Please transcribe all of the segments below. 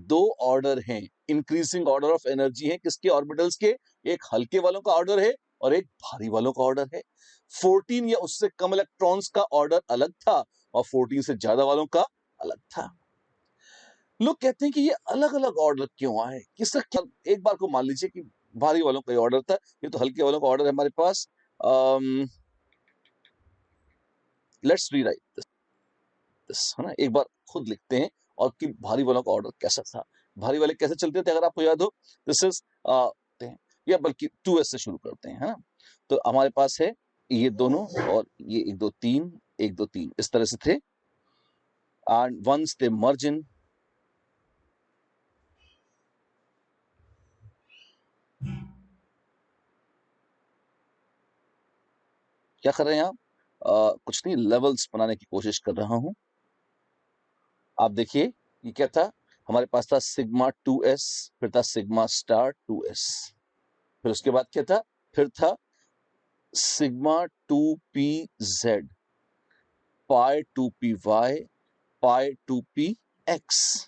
दो ऑर्डर हैं, increasing order of energy है किसके ऑर्बिटल्स के, एक हल्के वालों का ऑर्डर है और एक भारी वालों का ऑर्डर है। 14 या उससे कम इलेक्ट्रॉन्स का ऑर्डर अलग था और 14 से ज्यादा वालों का अलग था। लोग कहते हैं कि ये अलग अलग ऑर्डर क्यों आए, किसका क्या, एक बार को मान लीजिए कि भारी वालों का ऑर्डर था, ये तो हल्के वालों का ऑर्डर है हमारे पास। लेट्स रीराइट दिस, है ना, एक बार खुद लिखते हैं और कि भारी वालों का ऑर्डर कैसा था, भारी वाले कैसे चलते थे, अगर आपको याद हो। दिस इज या बल्कि 2s से शुरू करते हैं, है ना। तो हमारे पास है ये दोनों और ये 1 2 3 1 2 3 इस तरह से थे, एंड वंस दे मर्ज इन, क्या कर रहे हैं आप, कुछ नहीं, लेवल्स बनाने की कोशिश कर रहा हूं। आप देखिए ये क्या था, हमारे पास था सिग्मा 2s, फिर था सिग्मा स्टार 2s, फिर उसके बाद क्या था, फिर था सिग्मा 2pz, पाई 2py, पाई 2px,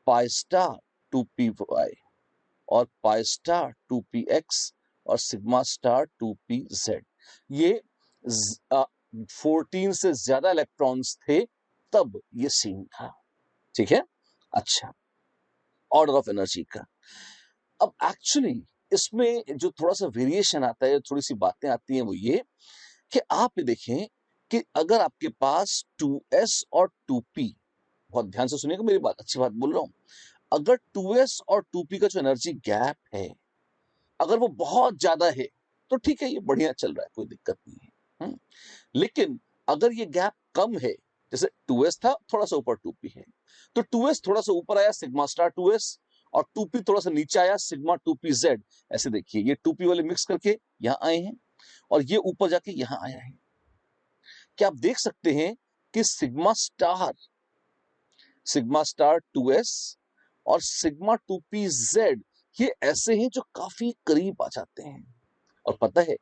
पाई स्टार 2py और पाई स्टार 2px और सिग्मा स्टार 2pz। ये 14 से ज्यादा इलेक्ट्रॉन्स थे तब ये सीन था, ठीक है। अच्छा, ऑर्डर ऑफ एनर्जी का। अब एक्चुअली इसमें जो थोड़ा सा वेरिएशन आता है, थोड़ी सी बातें आती हैं, वो ये कि आप ये देखें कि अगर आपके पास 2s और 2p, बहुत ध्यान से सुनिएगा मेरी बात, अच्छी बात बोल रहा हूं, अगर 2s और 2p का जो एनर्जी गैप है अगर वो बहुत ज्यादा है तो ठीक है, ये बढ़िया चल रहा है, कोई दिक्कत नहीं है। लेकिन अगर ये गैप कम है, जैसे 2s था थोड़ा सा ऊपर 2p है, तो 2s थोड़ा सा ऊपर आया सिग्मा स्टार 2s और 2p थोड़ा सा नीचे आया सिग्मा 2pz। ऐसे देखिए ये 2p वाले मिक्स करके यहां आए हैं और ये ऊपर जाके यहां आया है। क्या आप देख सकते हैं कि सिग्मा स्टार 2s और सिग्मा 2pz ये ऐसे हैं जो काफी करीब आ जाते हैं। और पता है,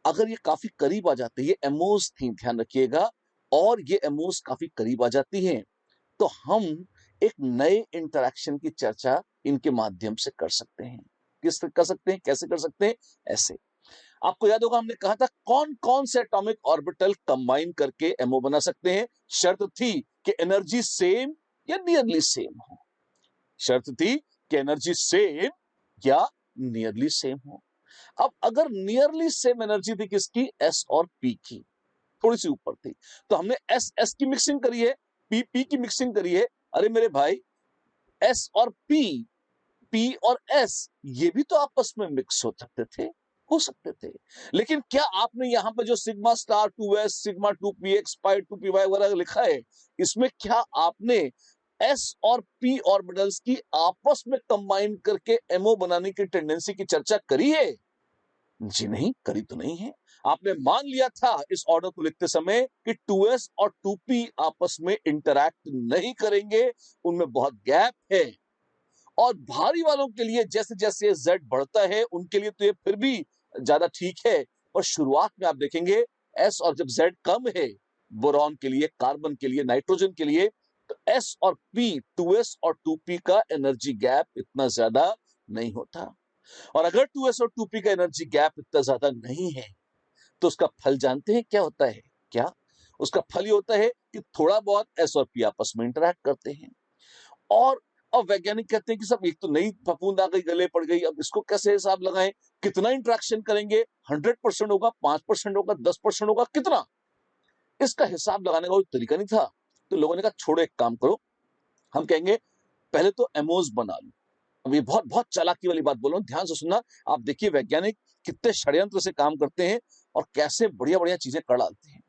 अगर ये काफी करीब आ जाते हैं, ये एमोस थी ध्यान रखिएगा, और ये एमोस काफी करीब आ जाती हैं, तो हम एक नए इंटरैक्शन की चर्चा इनके माध्यम से कर सकते हैं। किस कर सकते हैं, कैसे कर सकते हैं, ऐसे। आपको याद होगा हमने कहा था कौन कौन से एटॉमिक ऑर्बिटल कंबाइन करके एमओ बना सकते हैं। शर्त थी कि एनर्जी सेम या नियरली सेम हो, शर्त थी कि एनर्जी सेम या नियरली सेम हो। अब अगर नियरली सेम एनर्जी थी किसकी, एस और पी की, थोड़ी सी ऊपर थी, तो हमने एस एस की मिक्सिंग करी है, पी पी की मिक्सिंग करी है। अरे मेरे भाई, एस और पी और एस ये भी तो आपस में मिक्स हो सकते थे। लेकिन क्या आपने यहां पर जो sigma star 2s, sigma 2px, पाई 2py वगैरह लिखा है, इसमें क्या आपने एस और पी ऑर्बिटल्स की आपस में कंबाइन करके एमओ बनाने की टेंडेंसी की चर्चा करी है? जी नहीं, करी तो नहीं है। आपने मान लिया था इस ऑर्डर को लिखते समय कि 2s और 2p आपस में इंटरैक्ट नहीं करेंगे, उनमें बहुत गैप है। और भारी वालों के लिए जैसे जैसे z बढ़ता है उनके लिए तो ये फिर भी ज्यादा ठीक है, और शुरुआत में आप देखेंगे s और जब z कम है, बोरॉन के लिए, कार्बन के लिए, नाइट्रोजन के लिए, तो s और p, 2s और 2p का एनर्जी गैप इतना ज्यादा नहीं होता। और अगर 2s और 2p का एनर्जी गैप इतना ज्यादा नहीं है तो उसका फल जानते हैं क्या होता है, क्या उसका फल ये होता है कि थोड़ा बहुत s और p आपस में इंटरैक्ट करते हैं। और अब वैज्ञानिक कहते हैं कि सब एक तो नई फफूंद आ गई, गले पड़ गई, अब इसको कैसे हिसाब लगाएं, कितना इंटरेक्शन करेंगे, 100% होगा, 5% होगा, 10% होगा, कितना, इसका हिसाब लगाने का कोई तरीका नहीं था। तो लोगों ने कहा छोड़ो, एक काम करो, हम कहेंगे पहले तो एमओज बना लो। अब ये बहुत बहुत चालाकी वाली बात बोल रहा हूं, ध्यान से सुनना। आप देखिए वैज्ञानिक कितने षड्यंत्र से काम करते हैं और कैसे बढ़िया बढ़िया चीजें कर डालते हैं।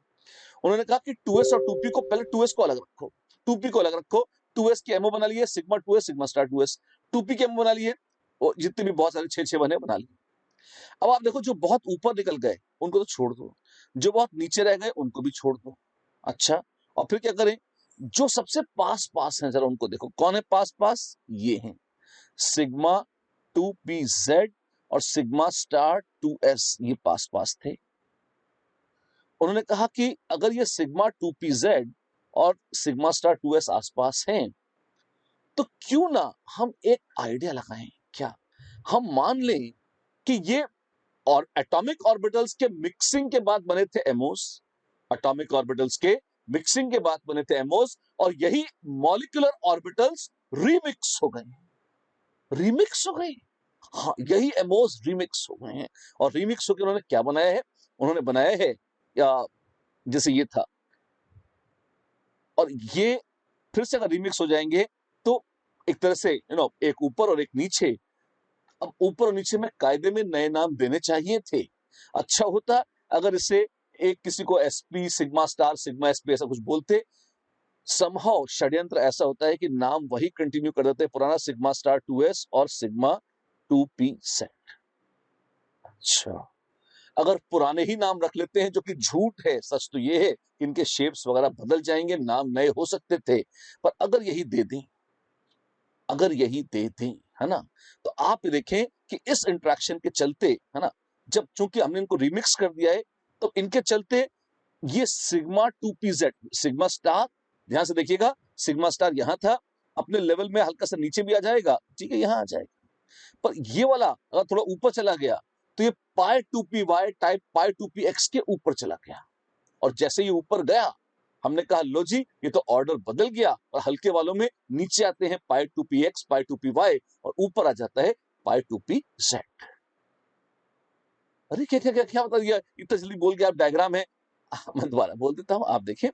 उन्होंने कहा कि 2s और 2p को, पहले 2s को अलग रखो, 2p को अलग रखो, 2s की एमओ बना लिए sigma 2s, sigma star 2s, 2p की एमओ बना लिए, वो जितने भी बहुत सारे 6 बने बना लिए। अब आप देखो जो बहुत ऊपर निकल गए उनको तो छोड़ दो, जो बहुत नीचे रह गए उनको भी छोड़ दो। अच्छा, और फिर क्या करें, जो सबसे पास पास हैं जरा उनको देखो, कौन है पास पास, ये हैं सिग्मा 2pz और सिग्मा स्टार 2s, ये पास पास थे। उन्होंने कहा कि अगर ये सिग्मा 2pz और सिग्मा स्टार 2s आसपास हैं तो क्यों ना हम एक आइडिया लगाएं, क्या हम मान लें कि ये और एटॉमिक ऑर्बिटल्स के मिक्सिंग के बाद बने थे एमोस, एटॉमिक ऑर्बिटल्स के मिक्सिंग के बाद बने थे एमोस, और यही मॉलिक्यूलर ऑर्बिटल्स रीमिक्स हो गए, रीमिक्स हो गए। हाँ, यही एमोस रीमिक्स हो गए हैं। और रीमिक्स होकर उन्होंने क्या बनाया है? उन्होंने बनाया है या जैसे ये था, और ये फिर से अगर रीमिक्स हो जाएंगे तो एक तरह से एक ऊपर और एक नीचे। अब ऊपर और नीचे में कायदे में नए नाम देने चाहिए थे। अच्छा होता अगर इसे एक किसी को SP, sigma star, sigma SP ऐसा कुछ बोलते। समहाउ षड्यंत्र ऐसा होता है कि नाम वही कंटिन्यू कर देते हैं, पुराना सिग्मा स्टार 2s और सिग्मा 2p सेट। अच्छा, अगर पुराने ही नाम रख लेते हैं, जो कि झूठ है, सच तो ये है कि इनके शेप्स वगैरह बदल जाएंगे, नाम नए हो सकते थे, पर अगर यही दे दें, अगर यही दे दें, है ना, तो आप देखें कि इस इंटरेक्शन के चलते, है ना, जब चूंकि हमने इनको रिमिक्स कर दिया है, तो इनके चलते ये सिग्मा 2pz, सिग्मा स्टार, ध्यान से देखिएगा, सिग्मा स्टार यहां था, अपने लेवल में हल्का सा नीचे भी आ जाएगा, ठीक है, यहां आ जाएगा। पर ये वाला अगर थोड़ा ऊपर चला गया तो ये पाई 2py टाइप पाई 2px के ऊपर चला गया। और जैसे ये ऊपर गया, हमने कहा लो जी, ये तो ऑर्डर बदल गया, और हल्के वालों में नीचे आते हैं पाई 2px, पाई 2py, और ऊपर आ जाता है पाई 2pz। अरे क्या क्या क्या क्या बता दिया, इतना जल्दी बोल गया आप, डायग्राम है। मैं दोबारा बोल देता हूं, आप देखिए,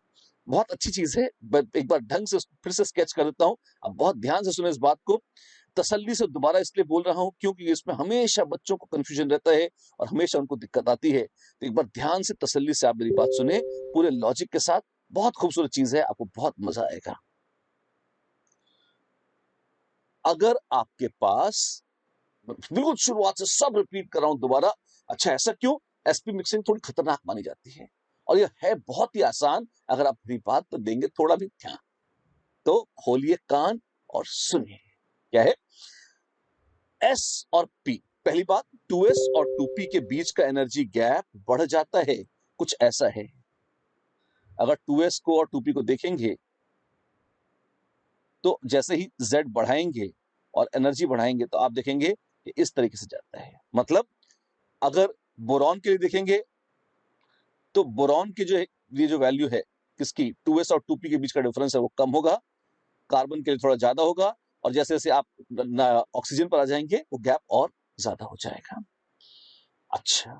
बहुत अच्छी चीज है, एक बार ढंग से फिर से स्केच कर देता हूं। अब बहुत ध्यान से सुने इस बात को, तसल्ली से दोबारा इसलिए बोल रहा हूं क्योंकि इसमें हमेशा बच्चों को कंफ्यूजन रहता है और हमेशा उनको दिक्कत आती है। तो एक बार ध्यान से तसल्ली से आप मेरी बात सुने, पूरे लॉजिक के साथ। बहुत खूबसूरत चीज है, आपको बहुत मजा आएगा। अगर आपके पास, बिल्कुल शुरुआत से सब रिपीट कर रहा हूं दोबारा। अच्छा, ऐसा क्यों? एसपी मिक्सिंग थोड़ी खतरनाक मानी जाती है, और यह है बहुत ही आसान अगर आप मेरी बात पर देंगे थोड़ा भी ध्यान। तो खोलिए कान और सुनिए। क्या है? एस और पी। पहली बात, 2s और 2p के बीच का एनर्जी गैप बढ़ जाता है, कुछ ऐसा है। अगर 2s को और 2p को देखेंगे तो जैसे ही z बढ़ाएंगे और एनर्जी बढ़ाएंगे तो आप देखेंगे कि इस तरीके से जाता है। मतलब अगर बोरॉन के लिए देखेंगे तो बोरॉन की जो ये जो वैल्यू है किसकी, 2s और 2p के बीच का डिफरेंस है, वो कम होगा। कार्बन के लिए थोड़ा ज्यादा होगा, और जैसे जैसे आप ऑक्सीजन पर आ जाएंगे वो गैप और ज्यादा हो जाएगा। अच्छा,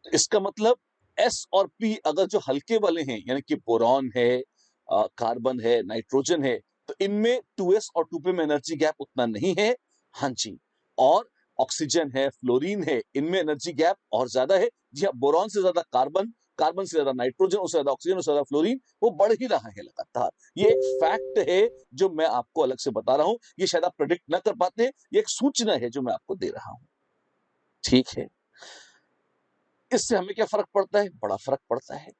तो इसका मतलब एस और पी अगर जो हल्के वाले हैं, यानी कि बोरॉन है, कार्बन है, नाइट्रोजन है, तो इनमें 2s और 2p में एनर्जी गैप उतना नहीं है। हाँ जी। और ऑक्सीजन है, फ्लोरीन है, इनमें एनर्जी गैप और ज्यादा है। जी हाँ, बोरॉन से ज्यादा कार्बन, कार्बन से ज्यादा नाइट्रोजन, उससे ज्यादा ऑक्सीजन, उससे ज्यादा फ्लोरीन, वो बढ़ ही रहा है लगातार। ये एक फैक्ट है जो मैं आपको अलग से बता रहा हूं। ये शायद आप प्रेडिक्ट ना कर पाते, ये एक सूचना है जो मैं आपको दे रहा हूं। ठीक है, इससे हमें क्या फर्क पड़ता है? बड़ा फर्क पड़ता है।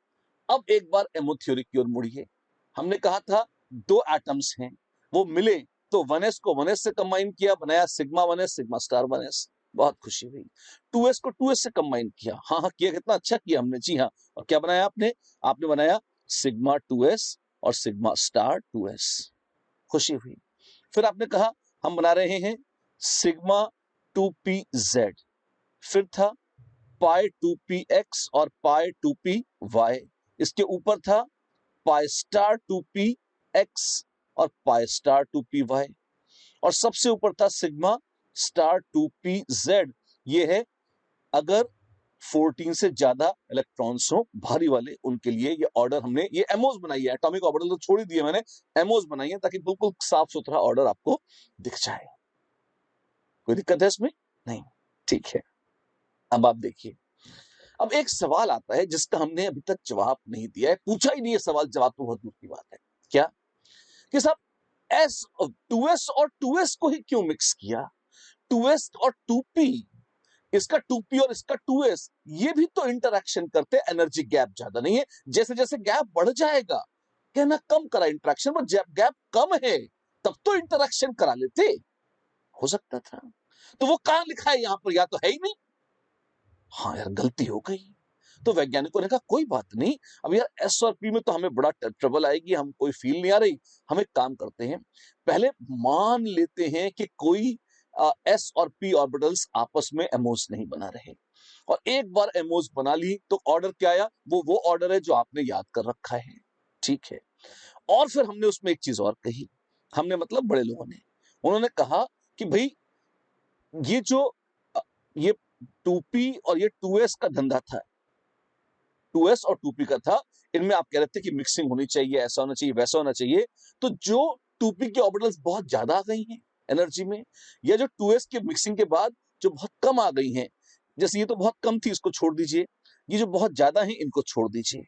अब एक बार एमो थ्योरी की ओर मुड़िए। हमने कहा था दो एटम्स हैं, वो मिले तो 1s को 1s से कंबाइन किया, बनाया sigma 1s, sigma star 1s। बहुत खुशी हुई। 2s को 2s से कंबाइन किया, हाँ हाँ किया, कितना अच्छा किया हमने, जी हाँ। और क्या बनाया आपने? आपने बनाया सिग्मा 2s और सिग्मा स्टार 2s। खुशी हुई। फिर आपने कहा हम बना रहे हैं सिग्मा 2pz। फिर था पाई 2px और पाई 2py। इसके ऊपर था पाई स्टार 2px और पाई स्टार 2py। और सबसे ऊपर था सिग्मा स्टार 2pz। ये है अगर 14 से ज्यादा इलेक्ट्रॉन्स हो, भारी वाले, उनके लिए ये ऑर्डर हमने, ये एमओस बनाई है, एटॉमिक ऑर्बिटल तो छोड़ ही दिए मैंने, एमओस बनाई है ताकि बिल्कुल साफ सुथरा ऑर्डर आपको दिख जाए। कोई दिक्कत है इसमें? नहीं। ठीक है, अब आप देखिए, अब एक सवाल आता है जिसका हमने अभी तक जवाब नहीं दिया है, पूछा ही नहीं है सवाल, जवाब तो बहुत दूर की बात है। क्या? कि साहब एस 2s और 2s को ही क्यों मिक्स किया? 2s और 2p, इसका 2p और इसका 2s, ये भी तो इंटरेक्शन करते, एनर्जी गैप ज्यादा नहीं है। जैसे जैसे गैप बढ़ जाएगा, कहना कम करा इंटरेक्शन, पर जब गैप कम है तब तो इंटरेक्शन करा लेते, हो सकता था। तो वो कहां लिखा है यहां पर? या तो है ही नहीं। हाँ यार, गलती हो गई। तो वैज्ञानिकों ने कहा कोई बात नहीं, अब यार एस और पी में तो हमें बड़ा ट्रबल आएगी, हम कोई फील नहीं आ रही, हम एक काम करते हैं, पहले मान लेते हैं कि कोई एस और पी ऑर्बिटल्स आपस में एमोस नहीं बना रहे, और एक बार एमओस बना ली तो ऑर्डर क्या आया, वो ऑर्डर है जो आपने याद कर रखा है, ठीक है। और फिर हमने उसमें एक चीज और कही, हमने मतलब बड़े लोगों ने, उन्होंने कहा कि भाई ये जो ये 2p और ये 2s का धंधा था, 2s और 2p का था, इनमें आप कह रहे थे कि मिक्सिंग होनी चाहिए, ऐसा होना चाहिए, वैसा होना चाहिए, तो जो 2p की ऑर्बिटल्स बहुत ज्यादा आ गई हैं एनर्जी में, या जो 2s के मिक्सिंग के बाद जो बहुत कम आ गई हैं, जैसे ये तो बहुत कम थी, इसको छोड़ दीजिए, ये जो बहुत ज्यादा है इनको छोड़ दीजिए,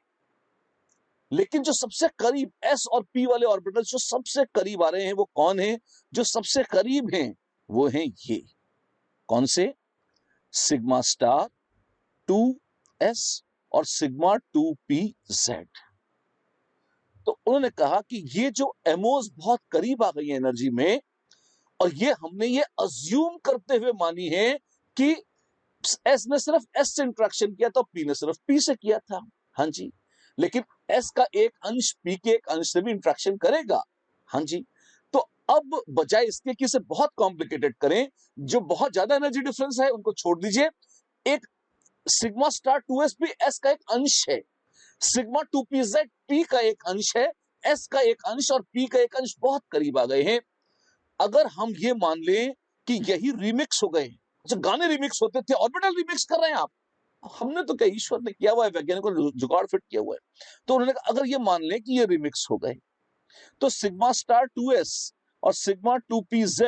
लेकिन जो सबसे करीब s और p वाले ऑर्बिटल्स जो सबसे करीब आ रहे हैं वो कौन है, जो सबसे करीब हैं वो हैं ये, कौन से, सिग्मा स्टार 2s और सिग्मा 2pz। तो उन्होंने कहा कि ये जो एमओस बहुत करीब आ गई है एनर्जी में, और ये हमने ये अज्यूम करते हुए मानी है कि एस ने सिर्फ एस से इंट्रैक्शन किया था, पी ने सिर्फ पी से किया था, हाँ जी, लेकिन एस का एक अंश पी के एक अंश से भी इंट्रैक्शन करेगा, हाँ जी। तो अब बजाय इसके कि इसे बहुत कॉम्प्लिकेटेड करें, जो बहुत ज्यादा एनर्जी डिफरेंस है उनको छोड़ दीजिए, एक सिग्मा स्टार 2s भी एस का एक अंश है, सिग्मा 2pz पी का एक अंश है, एस का एक अंश और पी का एक अंश बहुत करीब आ गए हैं। अगर हम ये मान लें कि यही रिमिक्स हो गए, जो गाने रिमिक्स होते थे ऑर्बिटल रिमिक्स कर रहे हैं आप, हमने तो क्या, ईश्वर ने किया हुआ है, वैज्ञानिकों ने जुगाड़ फिट किया हुआ है, तो उन्होंने कहा अगर ये मान लें कि ये रिमिक्स हो गए, तो सिग्मा स्टार 2s और सिग्मा 2pz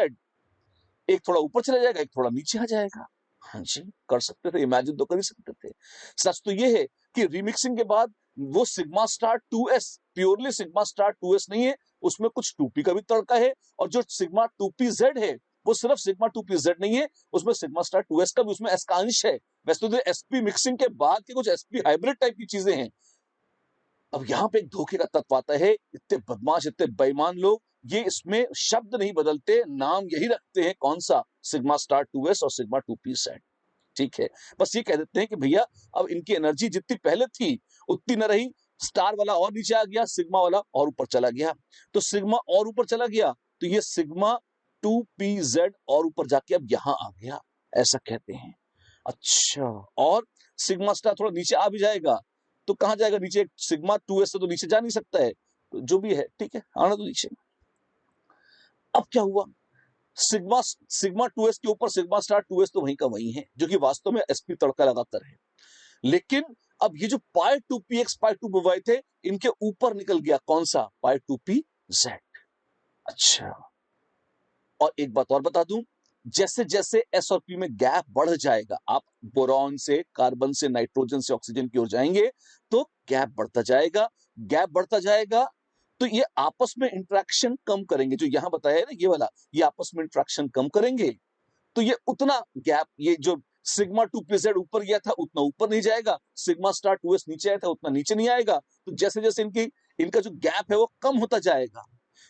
एक थोड़ा ऊपर चला जाएगा, एक थोड़ा नीचे आ जाएगा, हाँ जी, कर सकते थे, इमेजिन तो कर ही सकते थे। सच तो ये है कि रिमिक्सिंग के बाद वो sigma star 2s purely sigma star 2s नहीं है, उसमें कुछ 2p का भी तड़का है, और जो सिग्मा 2pz है वो सिर्फ सिग्मा 2pz नहीं है, उसमें सिग्मा स्टार 2s का भी उसमें s का अंश है। वैसे तो sp मिक्सिंग के बाद के कुछ sp हाइब्रिड टाइप की चीजें हैं। अब यहां पे एक धोखे का तत्व आता है, इतने बदमाश इतने बेईमान लोग, ये इसमें शब्द नहीं बदलते, नाम यही रखते हैं, कौन सा, सिग्मा स्टार 2s और सिग्मा 2pz, ठीक है। बस ये कह देते हैं कि भैया अब इनकी एनर्जी जितनी पहले थी उतनी न रही, स्टार वाला और नीचे आ गया, सिग्मा वाला और ऊपर चला गया, तो सिग्मा और ऊपर चला गया, तो ये सिग्मा 2pz और ऊपर जाके अब यहां आ गया, ऐसा कहते हैं। अच्छा, और सिग्मा स्टार थोड़ा नीचे आ भी जाएगा, तो कहां जाएगा नीचे, सिग्मा 2s से तो नीचे जा नहीं सकता है, तो जो भी है ठीक है, आना तो नीचे। अब क्या हुआ, सिग्मा सिग्मा 2s के ऊपर सिग्मा स्टार 2s तो वहीं का वहीं है, जो कि वास्तव में sp तड़का लगाकर है, लेकिन अब ये जो पाई 2px पाई 2py थे, इनके ऊपर निकल गया कौन सा, पाई 2pz। अच्छा, और एक बात और बता दूं, जैसे जैसे एस और पी में गैप बढ़ जाएगा, आप बोरॉन से, कार्बन से, नाइट्रोजन से ऑक्सीजन की ओर जाएंगे, तो गैप बढ़ता जाएगा, गैप बढ़ता जाएगा, तो ये आपस में इंटरेक्शन कम करेंगे, जो यहां बताया है ना ये वाला, ये आपस में इंटरेक्शन कम करेंगे, तो ये उतना गैप, ये जो सिग्मा 2pz ऊपर गया था उतना ऊपर नहीं जाएगा, सिग्मा स्टार 2s नीचे आया था उतना नीचे नहीं आएगा, तो जैसे जैसे इनका जो गैप है वो कम होता जाएगा,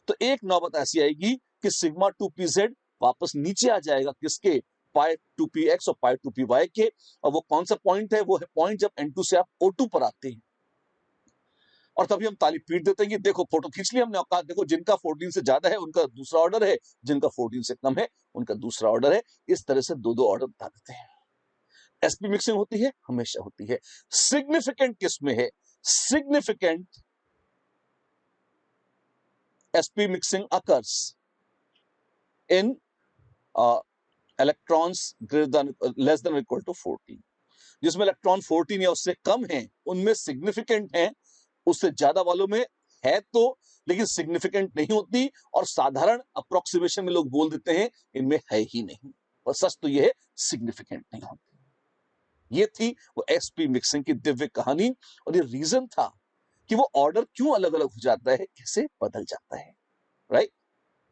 तो एक नौबत ऐसी आएगी कि सिग्मा 2pz वापस नीचे आ जाएगा, किसके, पाई 2px और पाई 2py के, और वो कौन सा पॉइंट है, वो है पॉइंट जब N2 से आप O2 पर आते हैं, और तभी हम ताली पीट देते हैं कि देखो फोटो खींच लिया हमने, औकात देखो, जिनका 14 से ज्यादा है उनका दूसरा ऑर्डर है, जिनका 14 से कम है उनका दूसरा ऑर्डर है, इस तरह से दो दो ऑर्डर बता देते हैं। एसपी मिक्सिंग होती है, हमेशा होती है। सिग्निफिकेंट किसमें है, significant sp mixing occurs in electrons greater than less than or equal to 14, जिसमें इलेक्ट्रॉन 14 या उससे कम है उनमें सिग्निफिकेंट है, उससे ज्यादा वालों में है तो, लेकिन सिग्निफिकेंट नहीं होती, और साधारण अप्रोक्सीमेशन में लोग बोल देते हैं इनमें है ही नहीं, और सच तो यह है सिग्निफिकेंट नहीं होती। ये थी वो एसपी मिक्सिंग की दिव्य कहानी, और ये रीजन था कि वो ऑर्डर क्यों अलग अलग हो जाता है, कैसे बदल जाता है, राइट।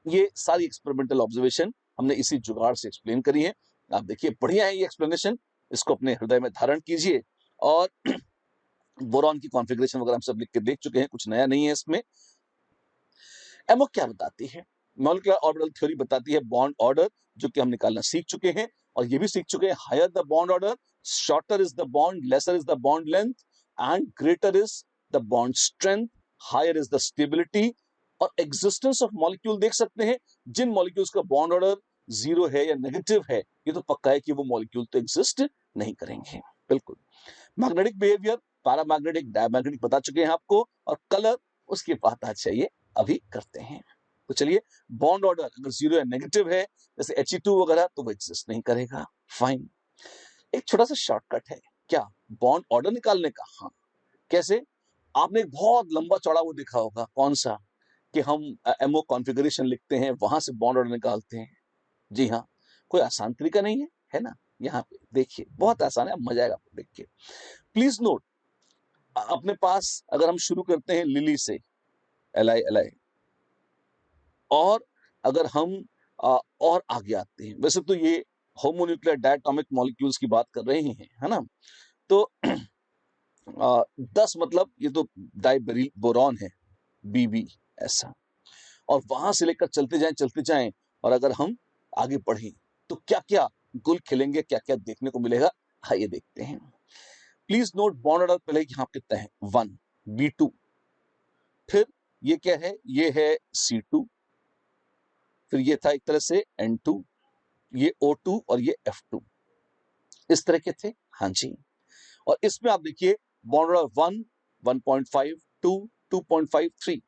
ये सारी एक्सपेरिमेंटल ऑब्जर्वेशन हमने इसी जुगाड़ से एक्सप्लेन करी है। आप देखिए बढ़िया है ये एक्सप्लेनेशन, इसको अपने हृदय में धारण कीजिए, और बोरॉन की कॉन्फ़िगरेशन वगैरह हम सब लिख के देख चुके हैं, कुछ नया नहीं है इसमें। एमओ क्या बताती है, मॉलिक्यूलर ऑर्बिटल थ्योरी बताती है बॉन्ड ऑर्डर, जो कि हम निकालना सीख चुके हैं, और ये भी सीख चुके हैं, higher the bond order, shorter is the bond, lesser is the bond length and greater is the bond strength, higher is the stability. और एग्जिस्टेंस ऑफ मॉलिक्यूल देख सकते हैं, जिन मॉलिक्यूल्स का बॉन्ड ऑर्डर जीरो है या नेगेटिव है, ये तो पक्का है कि वो मॉलिक्यूल तो एग्जिस्ट नहीं करेंगे। बिल्कुल। मैग्नेटिक बिहेवियर, पैरामैग्नेटिक, डायमैग्नेटिक बता चुके हैं आपको, और कलर उसके बाद आज चाहिए, अभी करते हैं। तो चलिए, बॉन्ड ऑर्डर अगर जीरो या नेगेटिव है, जैसे He2 वगैरह, तो वो एग्जिस्ट नहीं करेगा। फाइन। एक छोटा सा शॉर्टकट है, क्या? बॉन्ड ऑर्डर निकालने का। हाँ, कैसे? आपने एक बहुत लंबा चौड़ा वो देखा होगा, कौन सा, कि हम एमओ कॉन्फ़िगरेशन लिखते हैं, वहां से बॉन्ड ऑर्डर निकालते हैं। जी हाँ, कोई आसान तरीका नहीं है ना? यहाँ पे देखिए, बहुत आसान है, मजा आएगा आपको देख के। प्लीज नोट, अपने पास अगर हम शुरू करते हैं लिली से, Li, और अगर हम और आगे आते हैं, वैसे तो ये होमोन्यूक्लियर डायटोमिक मॉलिक्यूल्स की बात कर रहे हैं, है ना? तो 10 मतलब ये तो डाइबेरिल बोरॉन है, Bb, ऐसा। और वहां से लेकर चलते जाएं, और अगर हम आगे बढ़ें तो क्या क्या गुल खिलेंगे, क्या क्या देखने को मिलेगा, आइए देखते हैं। प्लीज नोट, बॉन्ड ऑर्डर पहले यहां कितना है, 1, B2। फिर ये क्या है, ये है C2। फिर ये था एक तरह से N2, ये O2 और ये F2, इस तरह के थे। हाँ जी। और इसमें आप देखिए, बॉन्ड ऑर्डर 1, 1.5, 2, 2.5, 3,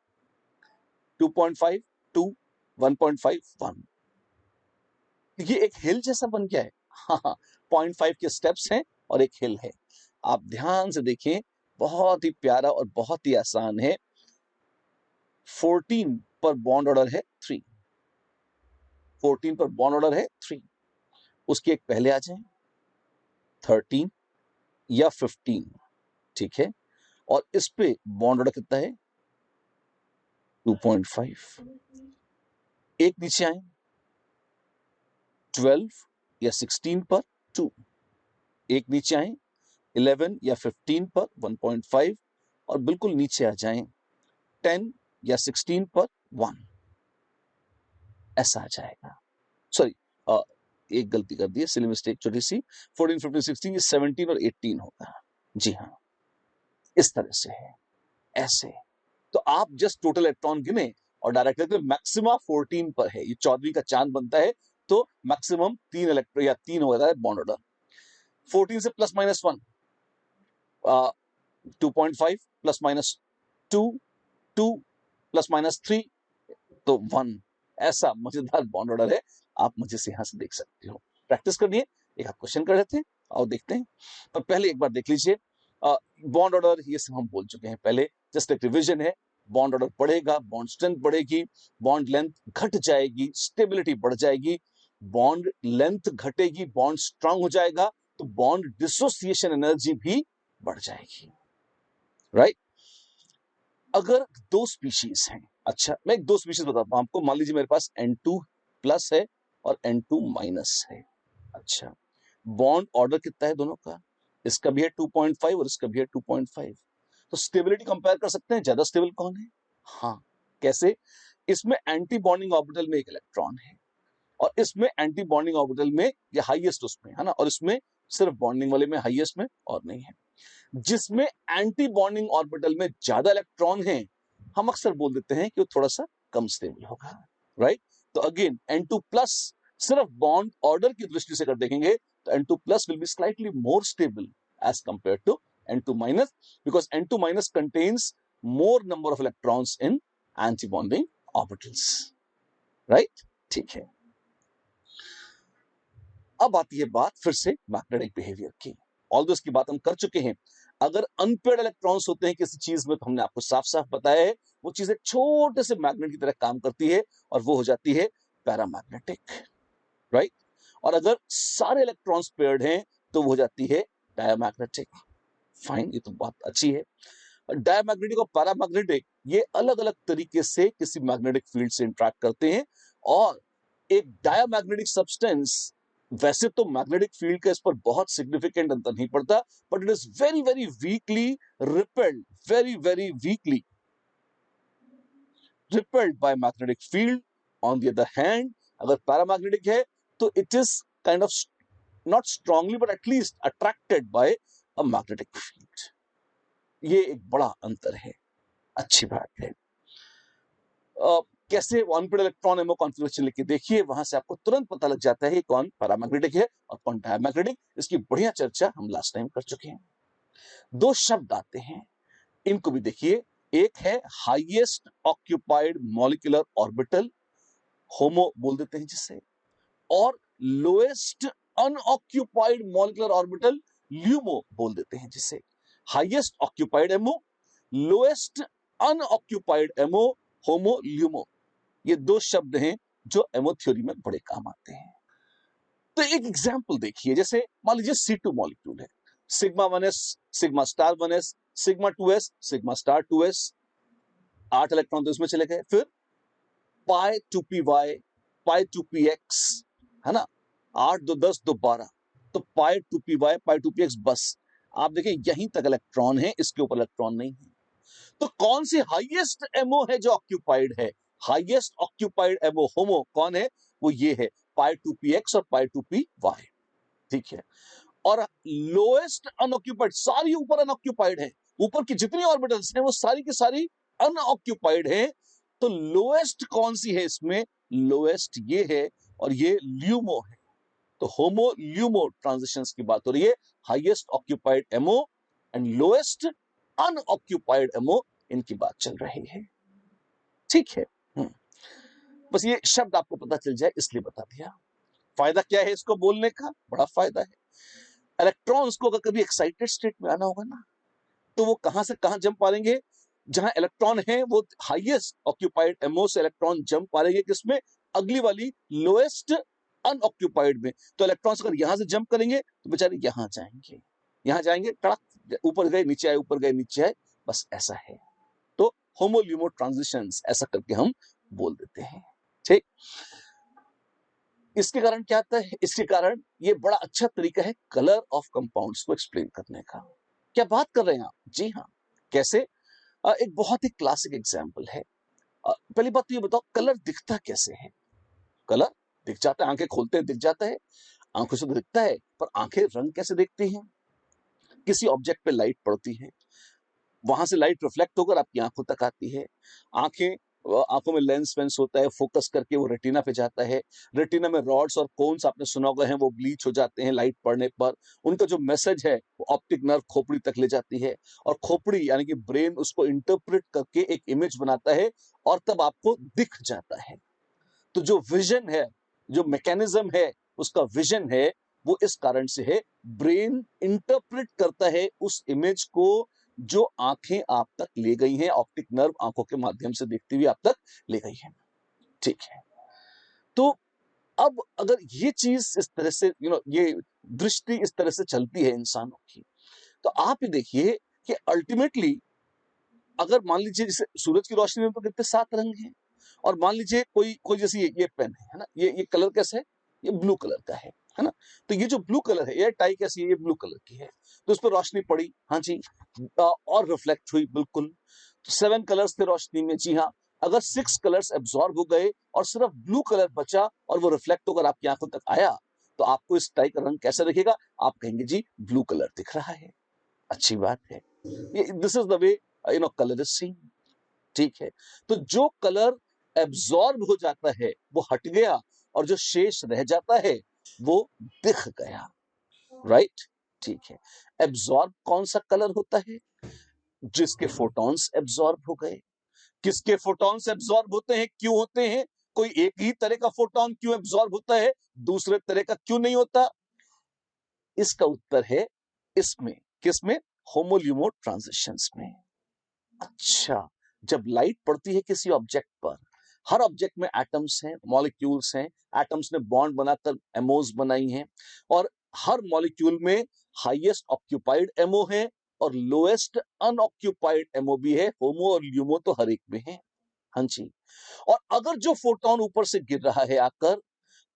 2.5, 2, 1.5, 1। ये एक हिल जैसा बन गया है। हाँ, 0.5 के स्टेप्स हैं और एक हिल है। आप ध्यान से देखें, बहुत ही प्यारा और बहुत ही आसान है। 14 पर बॉन्ड ऑर्डर है 3, 14 पर बॉन्ड ऑर्डर है 3। उसके एक पहले आ जाएं, 13 या 15, ठीक है। और इस पे बॉन्ड ऑर्डर कितना है, 2.5। एक नीचे आए, 12 या 16 पर 2। एक नीचे आए, 11 या 15 पर 1.5। और बिल्कुल नीचे आ जाएं, 10 या 16 पर 1। ऐसा आ जाएगा। सॉरी, एक गलती कर दी, सिली मिस्टेक छोटी सी। 14, 15, 16, ये 17 और 18 होगा। जी हाँ, इस तरह से है, ऐसे। तो आप जस्ट टोटल इलेक्ट्रॉन गिने और डायरेक्ट मैक्सिमम 14 पर है, ये 14वीं का चांद बनता है, तो मैक्सिमम 3 इलेक्ट्रॉन या 3 हो जाता है बॉन्ड ऑर्डर। 14 से plus minus 1, 2.5 plus minus 2, 2 plus minus 3, तो 1। ऐसा मजेदार बॉन्ड ऑर्डर है, आप मुझे से यहां से देख सकते हो। प्रैक्टिस करनी है, एक आप क्वेश्चन कर लेते हैं और देखते हैं। पर पहले एक बार देख लीजिए, बॉन्ड ऑर्डर ये सब हम बोल चुके हैं पहले, जस्ट एक रिविजन है। बॉन्ड ऑर्डर बढ़ेगा, बॉन्ड स्ट्रेंथ बढ़ेगी, बॉन्ड लेंथ घट जाएगी, स्टेबिलिटी बढ़ जाएगी। बॉन्ड लेंथ घटेगी, बॉन्ड स्ट्रांग हो जाएगा, तो बॉन्ड डिसोसिएशन एनर्जी भी बढ़ जाएगी, राइट? अगर दो स्पीशीज हैं, अच्छा मैं एक दो स्पीशीज बताता हूं आपको। मान लीजिए मेरे पास N2 प्लस है और N2 माइनस है। अच्छा, बॉन्ड ऑर्डर कितना है दोनों का, इसका भी है 2.5 और इसका भी है 2.5। तो स्टेबिलिटी कंपेयर कर सकते हैं, ज्यादा स्टेबल कौन है? हाँ, कैसे? इसमें एंटी बॉन्डिंग ऑर्बिटल में एक इलेक्ट्रॉन है, और इसमें एंटी बॉन्डिंग ऑर्बिटल में ये हाईएस्ट उसमें है ना, और इसमें सिर्फ बॉन्डिंग वाले में हाईएस्ट में और नहीं है। जिसमें एंटी बॉन्डिंग ऑर्बिटल में ज्यादा इलेक्ट्रॉन हैं, हम अक्सर बोल देते हैं कि वो थोड़ा सा कम स्टेबल होगा, राइट? तो अगेन N2 प्लस, सिर्फ बॉन्ड ऑर्डर की दृष्टि से अगर देखेंगे तो N2 plus will be slightly more stable as compare to N2 minus, because N2 minus contains more number of electrons in anti bonding orbitals, right? ठीक है। अब आती है बात फिर से मैग्नेटिक बिहेवियर की। ऑल्दो इसकी बात हम कर चुके हैं। अगर अनपेयर्ड इलेक्ट्रॉन्स होते हैं किसी चीज में, तो हमने आपको साफ साफ बताया है वो चीज एक छोटे से मैग्नेट की तरह काम करती है, और वो हो जाती है पैरामैग्नेटिक, राइट? और अगर सारे इलेक्ट्रॉन्स पेयर्ड हैं तो वो हो जाती है डायमैग्नेटिक। फाइन, ये तो बात अच्छी है। डायमैग्नेटिक और पैरामैग्नेटिक ये अलग अलग तरीके से किसी मैग्नेटिक फील्ड से इंटरेक्ट करते हैं। और एक डायमैग्नेटिक सब्सटेंस, वैसे तो मैग्नेटिक फील्ड का इस पर बहुत सिग्निफिकेंट अंतर नहीं पड़ता, but it is very very weekly repelled, very very weekly repelled by magnetic field. On the other hand, अगर पैरामैग्नेटिक है तो it is kind of not strongly but at least attracted by a magnetic field. ये एक बड़ा अंतर है, अच्छी बात है। कैसे unpaired electron MO configuration लिखिए, देखिए वहां से आपको तुरंत पता लग जाता है कौन पैरामैग्नेटिक है और कौन डायमैग्नेटिक। इसकी बढ़िया चर्चा हम लास्ट टाइम कर चुके हैं। दो शब्द आते हैं, इनको भी देखिए। एक है highest occupied molecular orbital, HOMO बोल देते हैं जिसे, और lowest unoccupied molecular orbital, LUMO बोल देते हैं जिसे। Highest occupied MO, lowest unoccupied MO, HOMO LUMO, ये दो शब्द हैं जो एमओ थ्योरी में बड़े काम आते हैं। तो एक एग्जांपल देखिए, जैसे मान लीजिए C2 मॉलिक्यूल है, sigma 1s, sigma star 1s, sigma 2s, sigma star 2s, 8 electron तो इसमें चले गए। फिर पाई 2py, पाई 2px, है ना, 8 2 10 2 12, तो पाई 2py, पाई 2px, बस आप देखिए यहीं तक इलेक्ट्रॉन है, इसके ऊपर इलेक्ट्रॉन नहीं है। तो कौन सी हाईएस्ट एमओ है जो ऑक्यूपाइड है? हाईएस्ट ऑक्यूपाइड एमओ होमो कौन है? वो ये है, पाई 2px और पाई 2py, ठीक है। और लोएस्ट अनऑक्यूपाइड, सारी ऊपर अनऑक्यूपाइड है, ऊपर की जितनी ऑर्बिटल्स हैं वो सारी की सारी अनऑक्यूपाइड है। तो लोएस्ट कौन सी है इसमें? लोएस्ट ये है, और ये ल्यूमो है। तो होमो ल्यूमो ट्रांजिशंस की बात हो रही है। Highest occupied MO and lowest unoccupied MO, इनकी बात चल रही है, ठीक है। बस ये शब्द आपको पता चल जाए इसलिए बता दिया। फायदा क्या है इसको बोलने का? बड़ा फायदा है। इलेक्ट्रॉन्स को अगर कभी एक्साइटेड स्टेट में आना होगा ना, तो वो कहां से कहां जंप मारेंगे? जहां इलेक्ट्रॉन है वो हाईएस्ट ऑक्यूपाइड एमओ से इलेक्ट्रॉन जंप मारेंगे किसमें? अगली वाली लोएस्ट अनऑक्यूपाइड में। तो इलेक्ट्रॉन्स अगर यहां से जंप करेंगे तो बेचारे यहां जाएंगे, यहां जाएंगे, टड़क, ऊपर गए नीचे आए, ऊपर गए नीचे आए, बस ऐसा है। तो होमोल्यूमो ट्रांजिशंस ऐसा करके हम बोल देते हैं, ठीक। इसके कारण क्या आता है? इसके कारण ये बड़ा अच्छा तरीका है कलर ऑफ कंपाउंड्स को एक्सप्लेन करने का। क्या बात कर रहे हैं आप? जी हाँ। कैसे? एक बहुत ही क्लासिक एग्जांपल है। पहली बात तो ये बताओ, कलर दिखता कैसे है? कलर दिख जाता है, आंखें खोलते हैं दिख जाता है, आंखों से तो दिखता है, पर आंखें रंग कैसे देखती हैं? किसी ऑब्जेक्ट पे लाइट पड़ती है, वहां से लाइट रिफ्लेक्ट होकर आपकी आंखों तक आती है। आंखें, आंखों में लेंस वेंस होता है, फोकस करके वो रेटिना पे जाता है। रेटिना में रॉड्स और कोन्स आपने सुना होगा हैं, वो ब्लीच हो जाते हैं लाइट पड़ने पर। उनका जो मैसेज है वो ऑप्टिक नर्व खोपड़ी तक ले जाती है, और खोपड़ी यानी कि ब्रेन उसको इंटरप्रेट करके एक इमेज बनाता है, और तब आपको दिख जाता है। तो जो विजन है, जो मैकेनिज्म है, उसका विजन है, वो इस कारण से है, ब्रेन इंटरप्रेट करता है उस इमेज को जो आंखें आप तक ले गई हैं, ऑप्टिक नर्व आंखों के माध्यम से देखती हुई आप तक ले गई है, ठीक है। तो अब अगर ये चीज इस तरह से ये दृष्टि इस तरह से चलती है इंसानों की, तो आप ही देखिए कि अल्टीमेटली अगर मान लीजिए जैसे सूरज की रोशनी में तो कितने 7 रंग हैं, और मान लीजिए कोई कोई जैसे ये पेन है ना, ये कलर कैसा है? ये ब्लू कलर का है ना। तो ये जो ब्लू कलर है, ये टाई कैसी है? ये ब्लू कलर की है। तो उस पर रोशनी पड़ी, हाँ जी, और रिफ्लेक्ट हुई, बिल्कुल। तो 7 कलर्स थे रोशनी में, जी हाँ। अगर 6 कलर्स एब्जॉर्ब हो गए और सिर्फ ब्लू कलर बचा, और वो रिफ्लेक्ट होकर आपकी आंखों तक आया, तो आपको इस टाई का रंग कैसा दिखेगा? आप कहेंगे जी ब्लू कलर दिख रहा है। अच्छी बात है, ये this is the way colour is seen, ठीक है। तो जो कलर एब्जॉर्ब हो जाता है वो हट गया, और जो शेष रह जाता है वो दिख गया, राइट, ठीक है। एब्जॉर्ब कौन सा कलर होता है? जिसके फोटॉन्स एब्जॉर्ब हो गए। किसके फोटॉन्स एब्जॉर्ब होते हैं? क्यों होते हैं? कोई एक ही तरह का फोटॉन क्यों एब्जॉर्ब होता है, दूसरे तरह का क्यों नहीं होता? इसका उत्तर है इसमें, किसमें? होमोल्यूमो ट्रांजिशंस में। अच्छा, जब लाइट पड़ती है किसी ऑब्जेक्ट पर, हर ऑब्जेक्ट में एटम्स हैं, मॉलिक्यूल्स हैं, एटम्स ने बॉन्ड बनाकर एमोज बनाई हैं, और हर मॉलिक्यूल में हाईएस्ट ऑक्यूपाइड एमओ है और लोएस्ट अनऑक्यूपाइड एमओ भी है। होमो और ल्यूमो तो हर एक में है, हाँ जी। और अगर जो फोटोन ऊपर से गिर रहा है आकर,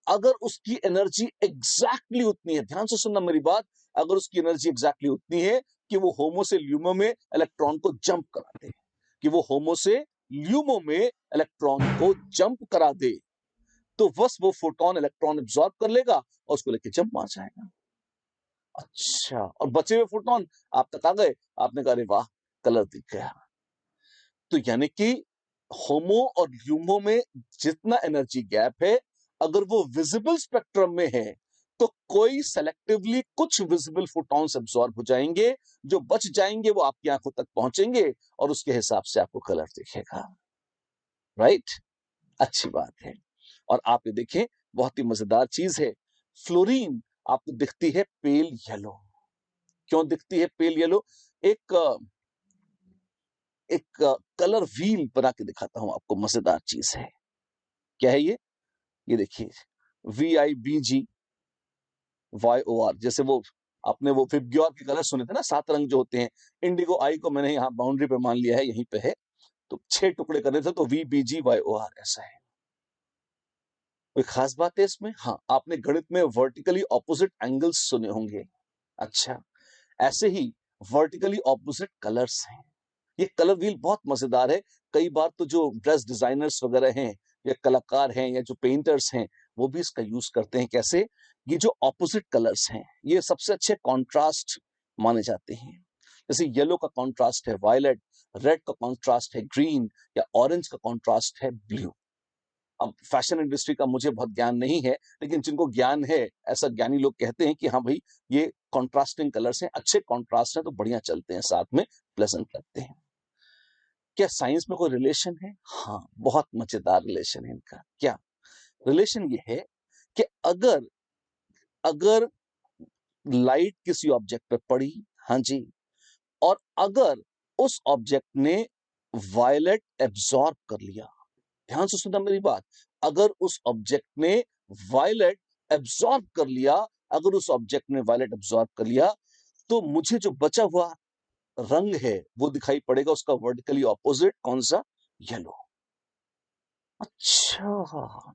अगर उसकी एनर्जी एग्जैक्टली उतनी है, ध्यान से सुनना मेरी बात, अगर उसकी एनर्जी एग्जैक्टली उतनी है कि वो होमो से ल्यूमो में इलेक्ट्रॉन को जंप करा दे, कि वो होमो से ल्यूमो में इलेक्ट्रॉन को जंप करा दे, तो बस वो फोटोन इलेक्ट्रॉन एब्जॉर्ब कर लेगा और उसको लेके जंप मार जाएगा। अच्छा, और बचे हुए फोटोन आप तक आ गए, आपने कहा अरे वाह कलर दिख गया। तो यानी कि होमो और ल्यूमो में जितना एनर्जी गैप है, अगर वो विजिबल स्पेक्ट्रम में है तो कोई सेलेक्टिवली कुछ विजिबल फोटॉन्स एब्जॉर्ब हो जाएंगे, जो बच जाएंगे वो आपकी आंखों तक पहुंचेंगे और उसके हिसाब से आपको कलर दिखेगा। राइट, अच्छी बात है। और आप ये देखें, बहुत ही मजेदार चीज है, फ्लोरीन आपको दिखती है पेल येलो। क्यों दिखती है पेल येलो? एक एक कलर व्हील बना के दिखाता हूं आपको, मजेदार चीज है। क्या है ये देखिए, VIBGYOR, जैसे वो आपने वो विबग्योर के कलर सुने थे ना, 7 रंग जो होते हैं। इंडिगो आई को मैंने यहाँ बाउंड्री पे मान लिया है, यहीं पे है, तो 6 टुकड़े करने थे, तो VBGYOR ऐसा है। कोई खास बात है इसमें? हाँ, आपने गणित में वर्टिकली ऑपोजिट एंगल्स सुने होंगे। अच्छा, ऐसे ही वर्टिकली ऑपोजिट कलर्स हैं। ये कलर व्हील बहुत मजेदार है। कई बार तो जो ड्रेस डिजाइनर्स वगैरह हैं या कलाकार हैं या जो पेंटर्स हैं, वो भी इसका यूज करते हैं। कैसे? ये जो ऑपोजिट कलर्स हैं, ये सबसे अच्छे कॉन्ट्रास्ट माने जाते हैं। जैसे येलो का कॉन्ट्रास्ट है वायलेट, रेड का कॉन्ट्रास्ट है ग्रीन, या ऑरेंज का कॉन्ट्रास्ट है ब्लू। अब फैशन इंडस्ट्री का मुझे बहुत ज्ञान नहीं है, लेकिन जिनको ज्ञान है, ऐसा ज्ञानी लोग कहते हैं कि हाँ भाई, ये कॉन्ट्रास्टिंग कलर्स हैं, अच्छे कॉन्ट्रास्ट हैं, तो बढ़िया चलते हैं साथ में, प्लेजेंट लगते हैं। क्या साइंस में कोई रिलेशन है? हाँ, बहुत मजेदार रिलेशन है इनका। क्या रिलेशन? ये है कि अगर अगर लाइट किसी ऑब्जेक्ट पे पड़ी, हाँ जी, और अगर उस ऑब्जेक्ट ने वायलेट एब्जॉर्ब कर लिया, ध्यान से सुनना मेरी बात, अगर उस ऑब्जेक्ट ने वायलेट एब्जॉर्ब कर लिया, अगर उस ऑब्जेक्ट ने वायलेट एब्जॉर्ब कर लिया, तो मुझे जो बचा हुआ रंग है वो दिखाई पड़ेगा उसका वर्टिकली ऑपोजिट, कौन सा? येलो। अच्छा,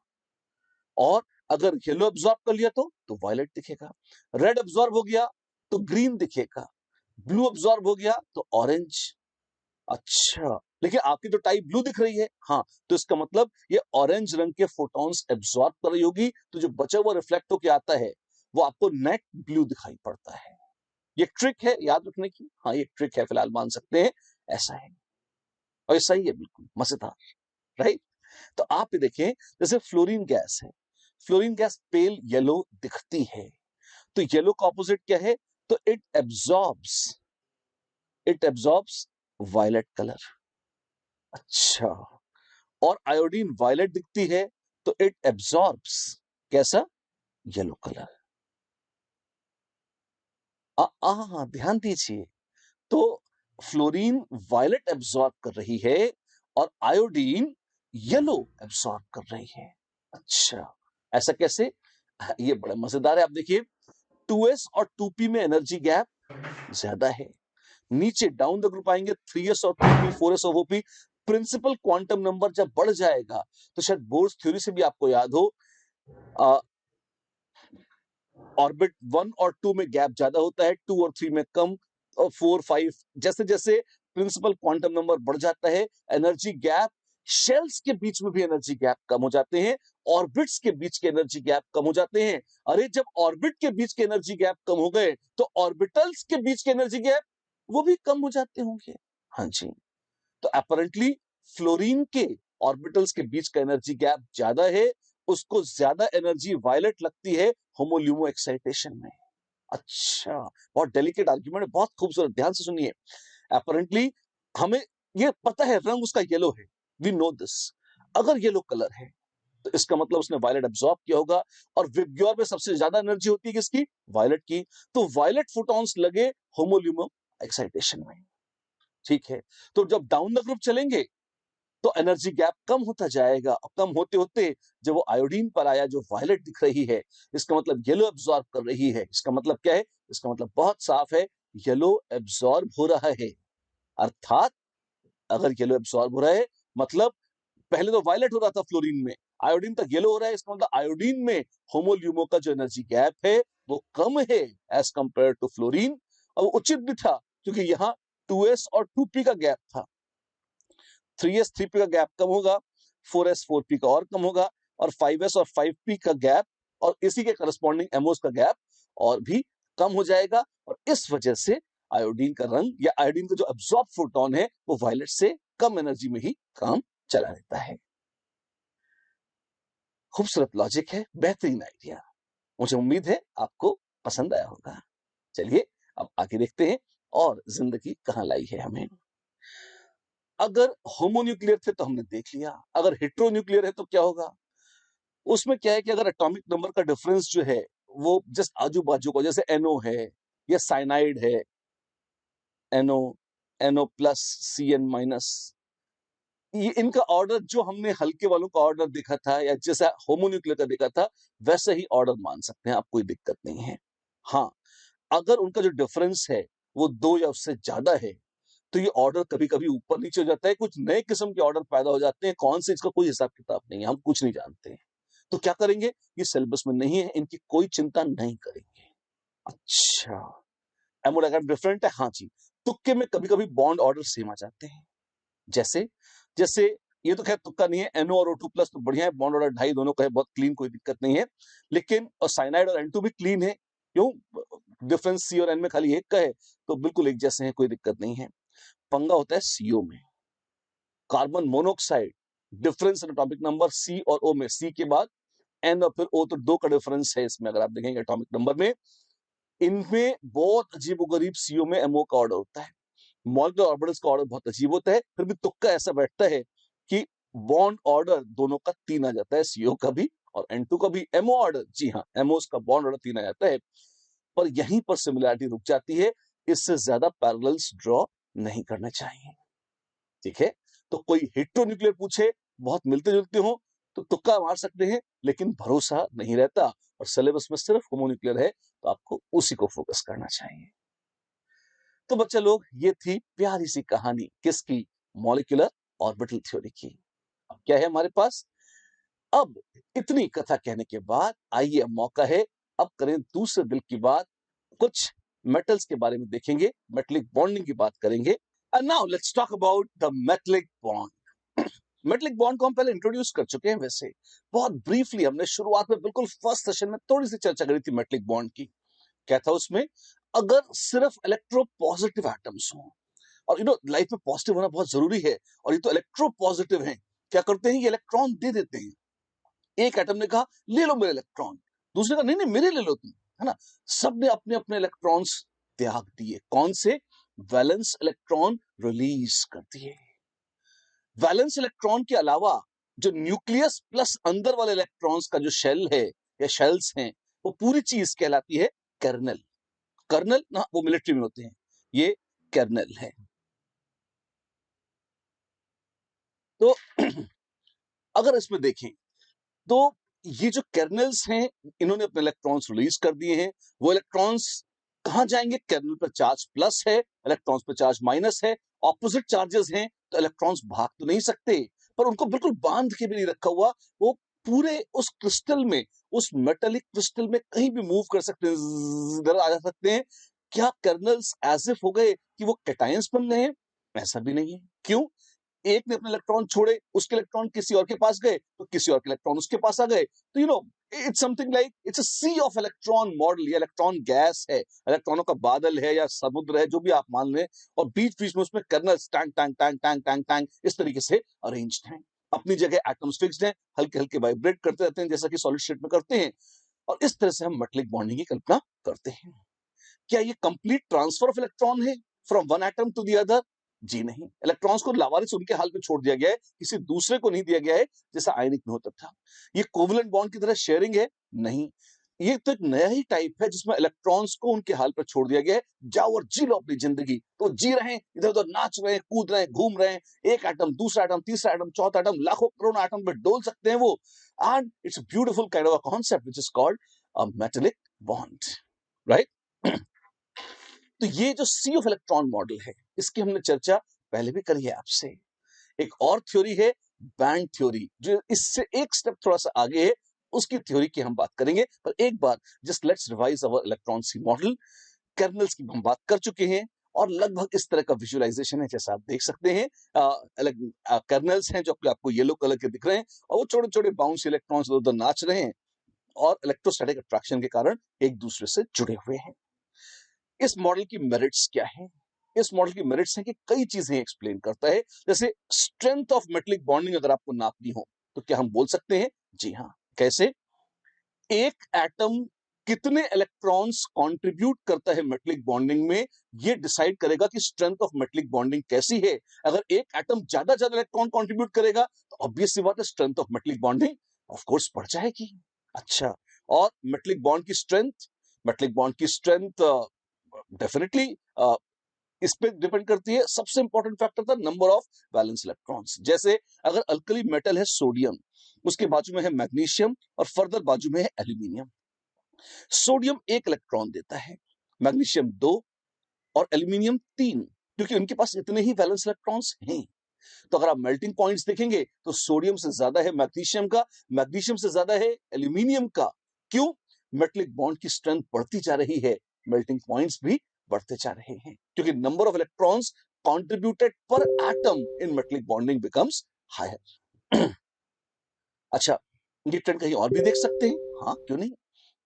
और अगर येलो एब्जॉर्ब कर लिया तो वायलेट दिखेगा, रेड एब्जॉर्ब हो गया तो ग्रीन दिखेगा, ब्लू एब्जॉर्ब हो गया तो ऑरेंज। अच्छा, लेकिन आपकी तो टाइप ब्लू दिख रही है, हाँ, तो इसका मतलब ये ऑरेंज रंग के फोटॉन्स एब्जॉर्ब कर रही होगी, तो जो बचा हुआ रिफ्लेक्ट होकर आता है वो आपको नेट ब्लू दिखाई पड़ता है। ये ट्रिक है याद रखने की, हाँ ये ट्रिक है, फिलहाल मान सकते हैं, ऐसा है। और ये सही है, बिल्कुल मजेदार, राइट। तो आप ये देखें, जैसे फ्लोरीन गैस है, फ्लोरीन गैस पेल येलो दिखती है, तो येलो का ऑपोजिट क्या है? तो इट एब्जॉर्ब्स वायलेट कलर। अच्छा, और आयोडीन वायलेट दिखती है, तो इट एब्जॉर्ब्स कैसा? Yellow colour. ध्यान दीजिए, तो फ्लोरीन वायलेट एब्सॉर्ब कर रही है और आयोडीन येलो एब्सॉर्ब कर रही है। अच्छा, ऐसा कैसे? ये बड़ा मजेदार है। आप देखिए, 2s और 2p में एनर्जी गैप ज्यादा है। नीचे डाउन द ग्रुप आएंगे, 3s और 3p, 4s और 4p। प्रिंसिपल क्वांटम नंबर जब बढ़ जाएगा, तो शायद बोर्स थ्योरी से भी आपको याद हो, ऑर्बिट 1 और 2 में गैप ज्यादा होता है, 2 और 3 में कम, और 4 5, जैसे जैसे प्रिंसिपल क्वांटम नंबर बढ़ जाता है, एनर्जी गैप, शेल्स के बीच में भी एनर्जी गैप कम हो जाते हैं, ऑर्बिट्स के बीच के एनर्जी गैप कम हो जाते हैं। अरे जब ऑर्बिट के बीच के एनर्जी गैप कम हो गए, तो ऑर्बिटल्स के बीच के एनर्जी गैप वो भी कम हो जाते होंगे। हाँ जी, तो अपरेंटली फ्लोरीन के ऑर्बिटल्स के बीच का एनर्जी गैप ज्यादा है, उसको ज्यादा एनर्जी वायलेट लगती है होमोल्यूमो एक्साइटेशन में। अच्छा, बहुत डेलिकेट आर्ग्यूमेंट है, बहुत खूबसूरत, ध्यान से सुनिए। अपरेंटली हमें ये पता है रंग उसका येलो है, वी नो दिस। अगर येलो कलर है तो इसका मतलब उसने वायलेट एब्जॉर्ब किया होगा, और विबग्योर में सबसे ज्यादा एनर्जी होती है किसकी? वायलेट की, तो वायलेट फोटॉन्स लगे होमोल्यूमो एक्साइटेशन में। ठीक है, तो जब डाउन द ग्रुप चलेंगे तो एनर्जी गैप कम होता जाएगा, कम होते होते जब वो आयोडीन पर आया जो वायलेट दिख रही है, इसका मतलब येलो एब्जॉर्ब कर रही है। इसका मतलब क्या है? इसका मतलब बहुत साफ है, येलो एब्जॉर्ब हो रहा है। अर्थात अगर येलो एब्जॉर्ब हो रहा है, मतलब पहले तो वायलेट हो रहा था फ्लोरीन में, आयोडीन तक येलो हो रहा है, इसका मतलब आयोडीन में होमोल्यूमो का जो एनर्जी गैप है वो कम है एज कंपेयर टू फ्लोरीन। और उचित भी था, क्योंकि यहाँ 2s और 2p का गैप था। 3s 3p का गैप कम होगा, 4s 4p का और कम होगा, और 5s और 5p का गैप और इसी के करस्पॉन्डिंग एमओस का गैप और भी कम हो जाएगा, और इस वजह से आयोडीन का रंग या आयोडीन का जो अब्सॉर्ब फोटोन है वो वायलेट से कम एनर्जी में ही काम चला लेता है। खूबसूरत लॉजिक है, बेहतरीन आइडिया, मुझे उम्मीद है आपको पसंद आया होगा। चलिए अब आगे देखते हैं और जिंदगी कहां लाई है हमें। अगर होमोन्यूक्लियर थे तो हमने देख लिया, अगर हेट्रोन्यूक्लियर है तो क्या होगा। उसमें क्या है कि अगर एटॉमिक नंबर का डिफरेंस जो है वो जस्ट आजू बाजू का, जैसे NO है या साइनाइड है, NO, NO plus CN minus, ये इनका ऑर्डर जो हमने हल्के वालों का ऑर्डर देखा था या जैसा होमोन्यूक्लियर का देखा था वैसे ही ऑर्डर मान सकते हैं आप, कोई दिक्कत नहीं है। हाँ, अगर उनका जो डिफरेंस है वो 2 या उससे ज्यादा है तो ये ऑर्डर कभी कभी ऊपर नीचे हो जाता है, कुछ नए किस्म के ऑर्डर पैदा हो जाते हैं, कौन से इसका कोई हिसाब किताब नहीं है, हम कुछ नहीं जानते हैं। तो क्या करेंगे, ये सिलेबस में नहीं है, इनकी कोई चिंता नहीं करेंगे। अच्छा, एमोडाइग्राम डिफरेंट है, हाँ जी, तुक्के में कभी कभी बॉन्ड ऑर्डर सेम आ जाते हैं। जैसे जैसे ये तो खैर तुक्का नहीं है, NO और O2 प्लस तो बढ़िया है, बॉन्ड ऑर्डर 2.5 दोनों का है, बहुत क्लीन, कोई दिक्कत नहीं है। लेकिन और साइनाइड और N2 भी क्लीन है, क्यों, डिफरेंस C और N में खाली एक का है, तो बिल्कुल एक जैसे हैं, कोई दिक्कत नहीं है। पंगा होता है CO में, carbon monoxide, difference in atomic number C और O में, C के बाद N और फिर O, तो 2 का डिफरेंस है इसमें, अगर आप देखेंगे एटॉमिक नंबर में, इनमें बहुत अजीबोगरीब CO में MO का ऑर्डर होता है, मॉलिक्यूलर ऑर्बिटल्स का ऑर्डर बहुत अजीब होता है, फिर भी तुक्का ऐसा बैठता है कि बॉन्ड ऑर्डर दोनों का 3 आ जाता है, CO का भी और N2 का भी। MO ऑर्डर, जी हाँ, MOs का बॉन्ड ऑर्डर 3 आ जाता है, पर यहीं पर सिमिलैरिटी रुक जाती है, इससे ज्यादा पैरेलल्स ड्रॉ नहीं करने चाहिए। ठीक है, तो कोई हेट्रोन्यूक्लियर पूछे, बहुत मिलते जुलते हो तो तुक्का मार सकते हैं, लेकिन भरोसा नहीं रहता, और सिलेबस में सिर्फ होमोन्यूक्लियर है तो आपको उसी को फोकस करना चाहिए। तो बच्चे लोग, ये थी प्यारी सी कहानी, किसकी, मॉलिक्यूलर ऑर्बिटल थ्योरी की। अब क्या है हमारे पास, अब इतनी कथा कहने के बाद आइए अब मौका है, अब करें दूसरे दिल की बात, कुछ मेटल्स के बारे में देखेंगे, मेटलिक बॉन्डिंग की बात करेंगे। And now let's talk about the metallic bond. Metallic bond को हम पहले इंट्रोड्यूस कर चुके हैं, वैसे बहुत ब्रीफली हमने शुरुआत में बिल्कुल फर्स्ट सेशन में थोड़ी सी चर्चा करी थी मेटलिक बॉन्ड की। क्या था उसमें, अगर सिर्फ इलेक्ट्रो पॉजिटिव एटम्स हो, और लाइफ में पॉजिटिव होना बहुत जरूरी है, और ये तो इलेक्ट्रो पॉजिटिव हैं, क्या करते हैं, ये इलेक्ट्रॉन दे देते हैं। एक एटम ने कहा ले लो मेरे इलेक्ट्रॉन, दूसरे का नहीं नहीं मेरे ले लो तुम, है ना। सबने अपने अपने इलेक्ट्रॉन्स त्याग दिए, कौन से, वैलेंस इलेक्ट्रॉन रिलीज कर दिए। वैलेंस इलेक्ट्रॉन के अलावा जो न्यूक्लियस प्लस अंदर वाले इलेक्ट्रॉन्स का जो शेल है या शेल्स हैं, वो पूरी चीज कहलाती है कर्नल। कर्नल ना, वो मिलिट्री में होते हैं, ये कर्नल है। तो अगर इसमें देखें तो ये जो कर्नल्स हैं, इन्होंने अपने इलेक्ट्रॉन्स रिलीज कर दिए हैं, वो इलेक्ट्रॉन्स कहां जाएंगे, कर्नल पर चार्ज प्लस है, इलेक्ट्रॉन्स पर चार्ज माइनस है, ऑपोजिट चार्जेस हैं, तो इलेक्ट्रॉन्स भाग तो नहीं सकते, पर उनको बिल्कुल बांध के भी नहीं रखा हुआ, वो पूरे उस क्रिस्टल में, उस मेटेलिक क्रिस्टल में कहीं भी मूव कर सकते हैं, इधर आ जा सकते हैं। क्या कर्नल्स एज इफ हो गए कि वो कैटायंस बन रहे हैं, ऐसा भी नहीं है। क्यों, एक ने अपने इलेक्ट्रॉन छोड़े, उसके इलेक्ट्रॉन किसी और के पास गए, तो किसी और के इलेक्ट्रॉन उसके पास आ गए, तो it's something like it's a sea of electron model, या इलेक्ट्रॉन गैस है, इलेक्ट्रॉनों का बादल है या समुद्र है, जो भी आप मान लें, और बीच बीच में उसमें kernel tank tank tank tank tank tank इस तरीके से अरेंज्ड हैं। अपनी जगह एटम्स फिक्स्ड हैं, हल्के हल्के वाइब्रेट करते रहते हैं, जैसा कि सॉलिड स्टेट में करते हैं, और इस तरह से हम मेटलिक बॉन्डिंग की कल्पना करते हैं। क्या ये कंप्लीट ट्रांसफर ऑफ इलेक्ट्रॉन है from one atom to the other, जी नहीं, इलेक्ट्रॉन्स को लावारिस उनके हाल पे छोड़ दिया गया है, किसी दूसरे को नहीं दिया गया है, जैसा आयनिक में होता था। ये कोवलेंट बॉन्ड की तरह शेयरिंग है, नहीं, ये तो एक नया ही टाइप है जिसमें इलेक्ट्रॉन्स को उनके हाल पर छोड़ दिया गया है, जाओ और जी लो अपनी जिंदगी, तो जी रहे हैं, इधर उधर नाच रहे हैं, कूद रहे हैं, घूम रहे हैं, एक एटम दूसरा एटम तीसरा एटम चौथा एटम, लाखों करोड़ों एटम पे डोल सकते हैं वो, and it's beautiful kind of a concept which is called a metallic bond, right. तो ये जो सी ऑफ इलेक्ट्रॉन मॉडल है, इसकी हमने चर्चा पहले भी करी है आपसे। एक और थ्योरी है बैंड थ्योरी, जो इससे एक स्टेप थोड़ा सा आगे है, उसकी थ्योरी की हम बात करेंगे, पर एक बार just let's revise our electron sea model. Kernels की हम बात कर चुके हैं, और लगभग इस तरह का विजुअलाइजेशन है जैसा आप देख सकते हैं। अलग कर्नल्स हैं जो आपको येलो कलर के दिख रहे हैं और वो छोटे छोटे बाउंस इलेक्ट्रॉन्स उधर नाच रहे हैं और इलेक्ट्रोस्टैटिक अट्रैक्शन के कारण एक दूसरे से जुड़े हुए हैं। इस मॉडल की मेरिट्स क्या है? इस मॉडल की मेरिट्स हैं कि कई चीजें एक्सप्लेन करता है। जैसे स्ट्रेंथ ऑफ मेटलिक बॉन्डिंग अगर आपको नापनी हो तो क्या हम बोल सकते हैं? जी हाँ। कैसे? एक एटम कितने इलेक्ट्रॉन्स कंट्रीब्यूट करता है मेटलिक बॉन्डिंग में, ये डिसाइड करेगा कि स्ट्रेंथ ऑफ मेटलिक बॉन्डिंग कैसी है। अगर एक एटम ज्यादा इलेक्ट्रॉन कंट्रीब्यूट करेगा तो ऑब्वियस सी बात है strength of metallic bonding of course बढ़ जाएगी। अच्छा, और मेटलिक बॉन्ड की स्ट्रेंथ, मेटलिक बॉन्ड की स्ट्रेंथ डेफिनेटली इस पे डिपेंड करती है। सबसे इंपॉर्टेंट फैक्टर था नंबर ऑफ वैलेंस इलेक्ट्रॉन्स। जैसे अगर अल्कली मेटल है सोडियम, उसके बाजू में है मैग्नीशियम और फर्दर बाजू में है एल्यूमिनियम। सोडियम 1 इलेक्ट्रॉन देता है, मैग्नीशियम 2 और एल्यूमिनियम 3, क्योंकि उनके पास इतने ही वैलेंस इलेक्ट्रॉन्स हैं। तो अगर आप मेल्टिंग पॉइंट्स देखेंगे तो सोडियम से ज्यादा है मैग्नीशियम का, मैग्नीशियम से ज्यादा है एल्यूमिनियम का। क्यों? मेटलिक बॉन्ड की स्ट्रेंथ बढ़ती जा रही है, मेल्टिंग पॉइंट्स भी बढ़ते जा रहे हैं, क्योंकि number of electrons contributed per atom in metallic bonding becomes higher. अच्छा, ये ट्रेंड कहीं और भी देख सकते हैं। हाँ, क्यों नहीं?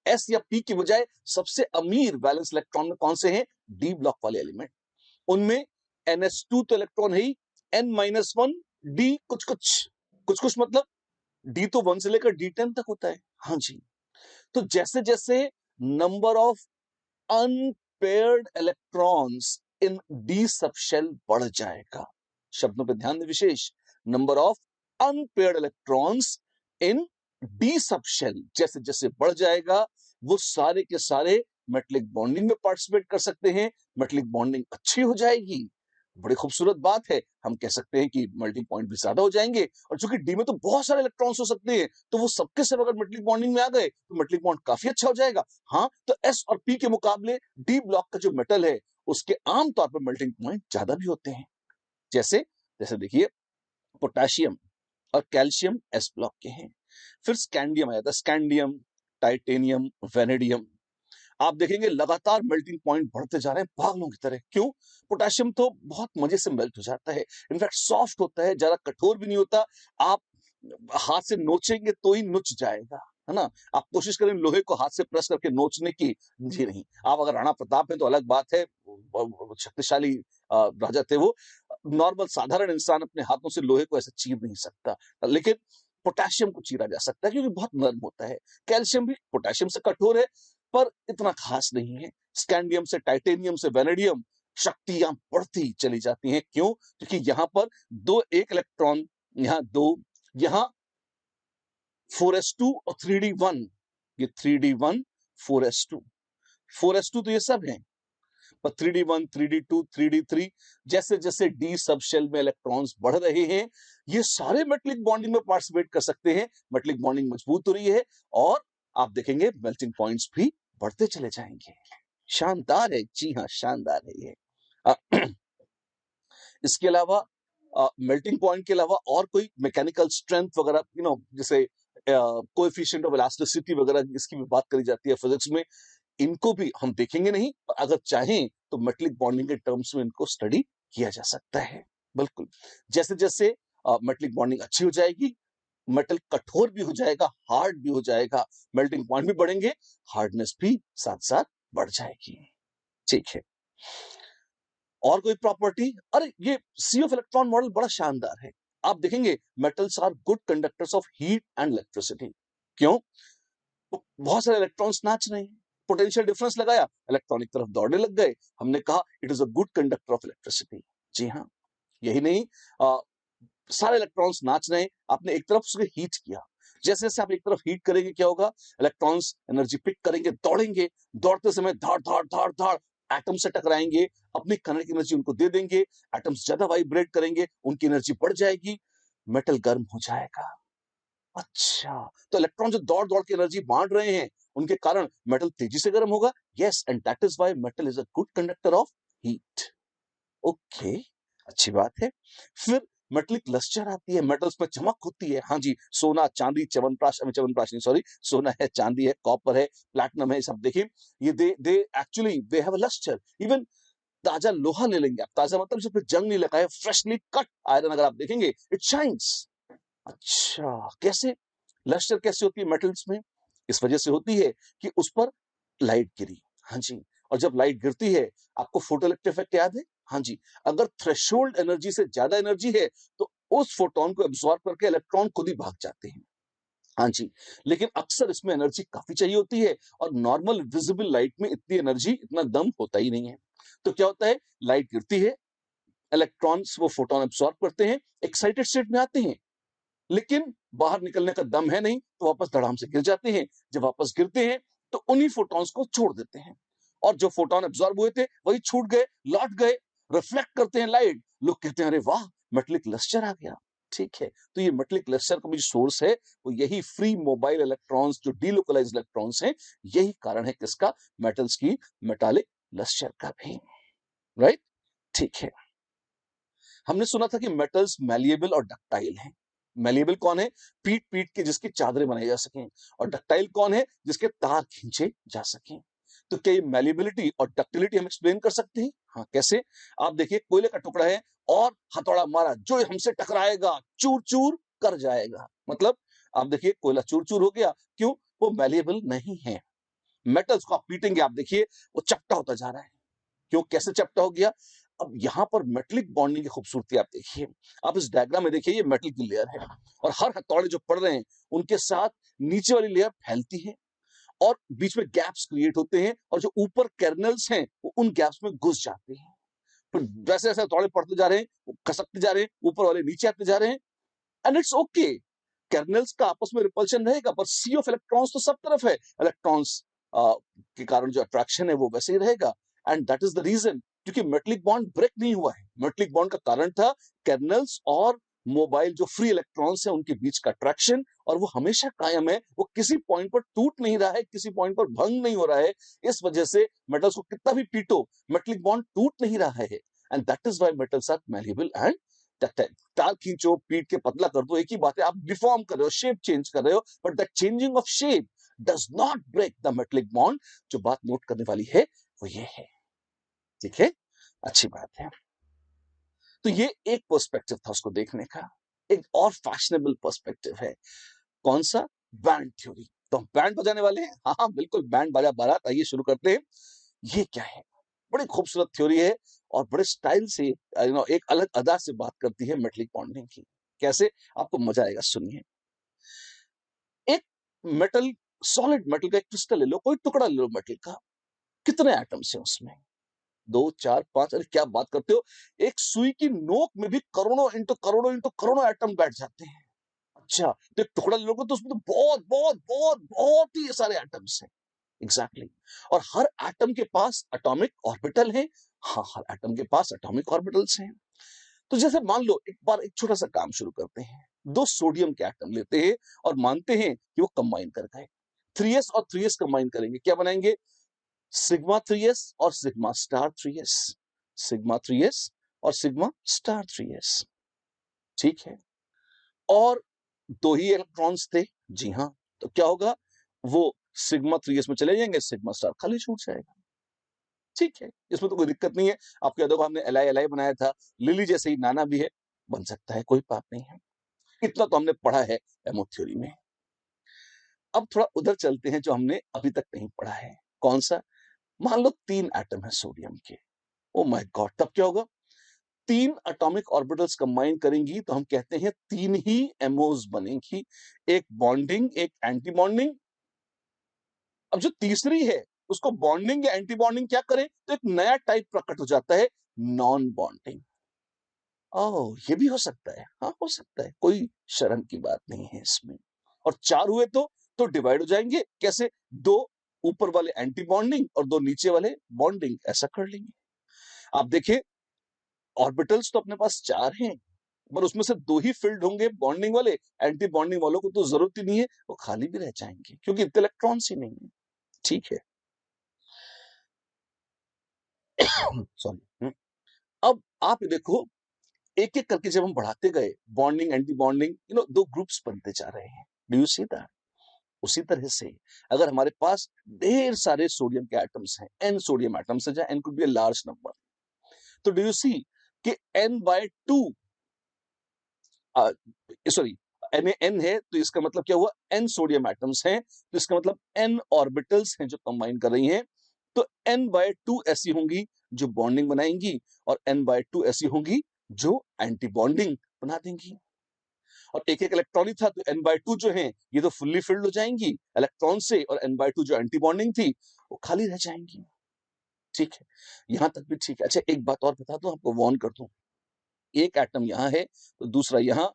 एस या पी की बजाय सबसे अमीर वैलेंस इलेक्ट्रॉन में कौन से हैं? डी ब्लॉक वाले एलिमेंट। उनमें NH2 तो इलेक्ट्रॉन है ही, N-1 डी कुछ कुछ मतलब डी तो 1 से लेकर D10 तक होता है। हाँ जी। तो जैसे जैसे number of unpaired electrons in d subshell बढ़ जाएगा, शब्दों पे ध्यान दें विशेष, number of unpaired electrons in d subshell जैसे जैसे बढ़ जाएगा, वो सारे के सारे मेटलिक बॉन्डिंग में पार्टिसिपेट कर सकते हैं, मेटलिक बॉन्डिंग अच्छी हो जाएगी। बड़ी खूबसूरत बात है। हम कह सकते हैं कि मेल्टिंग पॉइंट भी ज्यादा हो जाएंगे, और चूंकि डी में तो बहुत सारे इलेक्ट्रॉन्स हो सकते हैं, तो वो सबके सब अगर मेटलिक बॉन्डिंग में आ गए तो मेटलिक बॉन्ड काफी अच्छा हो जाएगा। हाँ, तो एस और पी के मुकाबले डी ब्लॉक का जो मेटल है उसके आमतौर पर मेल्टिंग पॉइंट ज्यादा भी होते हैं। जैसे जैसे देखिए, पोटेशियम और कैल्शियम एस ब्लॉक के हैं। फिर स्कैंडियम आ जाता है, स्कैंडियम, टाइटेनियम, वेनेडियम। आप देखेंगे लगातार मेल्टिंग पॉइंट बढ़ते जा रहे हैं पागलों की तरह। क्यों? पोटेशियम तो बहुत मजे से मेल्ट हो जाता है, इनफैक्ट सॉफ्ट होता है, ज्यादा कठोर भी नहीं होता। आप हाथ से नोचेंगे तो ही नुच जाएगा, है ना। आप कोशिश करें लोहे को हाथ से प्रेस करके नोचने की, जी नहीं। आप अगर राणा प्रताप हैं तो अलग बात है, शक्तिशाली राजा थे वो। नॉर्मल साधारण इंसान अपने हाथों से लोहे को ऐसे चीर नहीं सकता, लेकिन पोटेशियम को चीरा जा सकता है क्योंकि बहुत नर्म होता है। कैल्शियम भी पोटेशियम से कठोर है पर इतना खास नहीं है। स्कैंडियम से टाइटेनियम से वेनेडियम शक्तियां बढ़ती चली जाती हैं। क्यों? क्योंकि यहां पर एक इलेक्ट्रॉन, यहां 2, यहां 4s2 और 3d1, ये 3d1 4s2 4s2 तो ये सब हैं, पर 3d1 3d2 3d3 जैसे जैसे डी सब शेल में इलेक्ट्रॉन्स बढ़ रहे हैं, ये सारे मेटलिक बॉन्डिंग में पार्टिसिपेट कर सकते हैं। मेटलिक बॉन्डिंग मजबूत हो रही है और आप देखेंगे मेल्टिंग पॉइंट्स भी बढ़ते चले जाएंगे। शानदार है, जी हाँ, शानदार है ये। इसके अलावा मेल्टिंग पॉइंट के अलावा और कोई मैकेनिकल स्ट्रेंथ वगैरह, जैसे कोएफिशिएंट ऑफ इलास्टिसिटी वगैरह, इसकी भी बात करी जाती है फिजिक्स में। इनको भी हम देखेंगे नहीं, अगर चाहें तो मेटलिक बॉन्डिंग के टर्म्स में इनको स्टडी किया जा सकता है। बिल्कुल, जैसे जैसे मेटलिक बॉन्डिंग अच्छी हो जाएगी, मेटल कठोर भी हो जाएगा, हार्ड भी हो जाएगा, मेल्टिंग पॉइंट भी बढ़ेंगे, हार्डनेस भी साथ साथ बढ़ जाएगी। ठीक है, और कोई प्रॉपर्टी? अरे ये सी ऑफ इलेक्ट्रॉन मॉडल बड़ा शानदार है। आप देखेंगे metals are good conductors of heat and electricity. क्यों? बहुत सारे इलेक्ट्रॉन्स नाच रहे हैं, पोटेंशियल डिफरेंस लगाया, इलेक्ट्रॉन एक तरफ दौड़ने लग गए, हमने कहा it is a good conductor of electricity. जी हाँ, यही नहीं, सारे इलेक्ट्रॉन्स नाच रहे हैं, आपने एक तरफ उसको हीट किया, जैसे जैसे आप एक तरफ हीट करेंगे क्या होगा, इलेक्ट्रॉन्स एनर्जी पिक करेंगे, दौड़ेंगे, दौड़ते समय धाड़ धाड़ धाड़ धाड़ एटम से टकराएंगे, अपनी काइनेटिक एनर्जी उनको दे देंगे, एटम्स ज्यादा वाइब्रेट करेंगे, उनकी एनर्जी बढ़ जाएगी, मेटल गर्म हो जाएगा। अच्छा, तो इलेक्ट्रॉन जो दौड़ दौड़ के एनर्जी बांट रहे हैं, उनके कारण मेटल तेजी से गर्म होगा। Yes, and that is why metal is a good conductor of heat. Okay, अच्छी बात है। फिर मेटलिक लस्टर आती है, मेटल्स में चमक होती है। हाँ जी, सोना, चांदी, च्यवनप्राश, च्यवनप्राश नहीं, सॉरी, सोना है, चांदी है, कॉपर है, प्लैटिनम है, सब देखिए, ये they actually they have a luster. Even ताजा लोहा ले लेंगे आप, ताजा मतलब जो फिर जंग नहीं लगा है, फ्रेशली कट आयरन अगर आप देखेंगे इट शाइन्स। अच्छा, कैसे? लश्टर कैसे होती है मेटल्स में? इस वजह से होती है कि उस पर लाइट गिरी। हाँ जी, और जब लाइट गिरती है, आपको फोटोइलेक्ट्रिक इफेक्ट याद है? हाँ जी, अगर थ्रेशोल्ड एनर्जी से ज्यादा एनर्जी है तो उस फोटोन को एब्सॉर्ब करके इलेक्ट्रॉन खुद ही भाग जाते हैं। हाँ जी, लेकिन अक्सर इसमें एनर्जी काफी चाहिए होती है और नॉर्मल विजिबल लाइट में इतनी एनर्जी, इतना दम होता ही नहीं है। तो क्या होता है, लाइट गिरती है, इलेक्ट्रॉन्स वो फोटोन एब्सॉर्ब करते हैं, एक्साइटेड स्टेट में आते हैं, लेकिन बाहर निकलने का दम है नहीं, तो वापस धड़ाम से गिर जाते हैं। जब वापस गिरते हैं तो उन्हीं फोटॉन्स को छोड़ देते हैं, और जो फोटोन एब्सॉर्ब हुए थे वही छूट गए, लौट गए, रिफ्लेक्ट करते हैं लाइट। लोग कहते हैं अरे वाह, मेटलिक लस्टर आ गया। ठीक है, तो ये मेटलिक लस्टर का भी सोर्स है वो यही फ्री मोबाइल इलेक्ट्रॉन्स, जो डीलोकलाइज इलेक्ट्रॉन्स हैं, यही कारण है किसका, मेटल्स की मेटालिक लस्टर का भी। राइट, ठीक है। हमने सुना था कि मेटल्स मैलिएबल और डक्टाइल हैं। मैलिएबल कौन है, पीट पीट के जिसकी चादरें बनाई जा सकें, और डक्टाइल कौन है, जिसके तार खींचे जा सकें। तो क्या ये मैलिएबिलिटी और डक्टिलिटी हम एक्सप्लेन कर सकते हैं? हाँ, कैसे? आप देखिए, कोयले का टुकड़ा है और हथौड़ा मारा, जो हमसे टकराएगा चूर चूर कर जाएगा। मतलब आप देखिए, कोयला चूर चूर हो गया, क्यों? वो मैलिएबल नहीं है। मेटल्स को आप पीटेंगे, आप देखिए वो चपटा होता जा रहा है। क्यों, कैसे चपटा हो गया? अब यहां पर मेटलिक बॉन्डिंग की खूबसूरती आप देखिए। आप इस डायग्राम में देखिए, ये मेटल की लेयर है और हर हथौड़े जो पड़ रहे हैं उनके साथ नीचे वाली लेयर फैलती है और बीच में गैप्स क्रिएट होते हैं, और जो ऊपर कर्नल्स हैं वो उन गैप्स में घुस जाते हैं। फिर जैसे जैसे हथौड़े पड़ते जा रहे हैं, वो खसकते जा रहे हैं, ऊपर वाले नीचे आते जा रहे हैं, एंड इट्स ओके। कर्नल्स का आपस में रिपल्शन रहेगा, पर सी ऑफ इलेक्ट्रॉन्स तो सब तरफ है। इलेक्ट्रॉन्स के कारण जो अट्रैक्शन है वो वैसे ही रहेगा, and that is the reason, क्योंकि मेटलिक बॉन्ड ब्रेक नहीं हुआ है। मेटलिक बॉन्ड का कारण था कर्नल्स और मोबाइल जो फ्री इलेक्ट्रॉन्स हैं उनके बीच का अट्रैक्शन, और वो हमेशा कायम है, वो किसी पॉइंट पर टूट नहीं रहा है, किसी पॉइंट पर भंग नहीं हो रहा है। इस वजह से मेटल्स को कितना भी पीटो, मेटलिक बॉन्ड टूट नहीं रहा है, and that is why metals are malleable and ductile. तार खींचो, पीट के पतला कर दो, एक ही बात है, आप डिफॉर्म कर रहे हो, शेप चेंज कर रहे हो, but that changing of shape does not break the metallic bond. जो बात नोट करने वाली है वो ये है। ठीक है, अच्छी बात है। तो ये एक पर्सपेक्टिव था उसको देखने का। एक और फैशनेबल पर्सपेक्टिव है, कौन सा? Band theory. तो हम बैंड बजाने वाले हैं, हाँ हाँ बिल्कुल, बैंड बाजा बारात। आइए शुरू करते हैं। ये क्या है? बड़ी खूबसूरत थ्योरी है और बड़े स्टाइल से एक अलग अदा से बात करती है मेटलिक बॉन्डिंग की। कैसे? आपको मजा आएगा, सुनिए। एक मेटल, सॉलिड मेटल का एक क्रिस्टल ले लो, कोई टुकड़ा ले लो मेटल का, कितने एटम्स हैं उसमें? 2 4 5, अरे क्या बात करते हो, एक सुई की नोक में भी करोड़ों इंटू करोड़ों एटम बैठ जाते हैं। अच्छा, तो एक टुकड़ा ले लोगे तो उसमें तो बहुत बहुत बहुत बहुत ही सारे एटम्स हैं। एग्जैक्टली, और हर एटम के पास एटॉमिक ऑर्बिटल है। हाँ, हर एटम के पास एटॉमिक ऑर्बिटल्स हैं। तो जैसे मान लो, एक बार एक छोटा सा काम शुरू करते हैं। 2 सोडियम के एटम लेते हैं और मानते हैं कि वो कंबाइन कर गए। 3s और 3s कंबाइन करेंगे, क्या बनाएंगे? सिग्मा 3s और sigma star 3s। Sigma 3s और सिग्मा स्टार 3s। ठीक है, और 2 ही इलेक्ट्रॉन्स थे। जी हाँ, तो क्या होगा, वो सिग्मा 3s में चले जाएंगे, सिग्मा स्टार खाली छूट जाएगा। ठीक है, इसमें तो कोई दिक्कत नहीं है। आपको याद होगा हमने एल आई बनाया था, लिली जैसे ही नाना भी है, बन सकता है, कोई बात नहीं है। इतना तो हमने पढ़ा है एमो थ्योरी में। अब थोड़ा उधर चलते हैं जो हमने अभी तक नहीं पढ़ा है। कौन सा? मान लो 3 एटम है सोडियम के। ओ माय गॉड, तब क्या होगा? 3 एटॉमिक ऑर्बिटल्स कंबाइन करेंगी तो हम कहते हैं 3 ही एमओज बनेंगी, एक बॉन्डिंग, एक एंटी बॉन्डिंग। अब जो तीसरी है उसको बॉन्डिंग या एंटी बॉन्डिंग क्या करें, तो एक नया टाइप प्रकट हो जाता है, नॉन बॉन्डिंग। ओह, ये भी हो सकता है, हाँ हो सकता है, कोई शर्म की बात नहीं है इसमें। और 4 हुए तो डिवाइड हो जाएंगे, कैसे? 2 ऊपर वाले एंटी बॉन्डिंग और 2 नीचे वाले बॉन्डिंग, ऐसा कर लेंगे। आप देखिए, ऑर्बिटल्स तो अपने पास 4 हैं, पर उसमें से 2 ही फिल्ड होंगे बॉन्डिंग वाले। एंटी बॉन्डिंग वालों को तो जरूरत ही नहीं है, वो खाली भी रह जाएंगे क्योंकि इतने इलेक्ट्रॉन्स ही नहीं है। ठीक है, सॉरी। अब आप देखो, एक एक करके जब हम बढ़ाते गए, बॉन्डिंग एंटी बॉन्डिंग, 2 ग्रुप्स बनते जा रहे हैं। Do you see that? उसी तरह से अगर हमारे पास ढेर सारे सोडियम के एटम्स हैं, n सोडियम एटम्स है, जहां n could be a large number, तो डू यू सी कि n/2 सॉरी n है, तो इसका मतलब क्या हुआ, n सोडियम एटम्स हैं, तो इसका मतलब n ऑर्बिटल्स हैं जो कंबाइन कर रही हैं। तो n/2 ऐसी होंगी जो बॉन्डिंग बनाएंगी और n/2 ऐसी होंगी जो एंटी बॉन्डिंग बना देंगी। और एक एक इलेक्ट्रॉन ही था, तो n/2 जो है ये तो फुल्ली फिल्ड हो जाएंगी इलेक्ट्रॉन से, और n/2 जो एंटी बॉन्डिंग थी वो खाली रह जाएंगी। ठीक है, यहां तक भी ठीक है। अच्छा, एक बात और बता दूं, आपको वार्न कर दूं, एक एटम यहां है तो दूसरा यहां,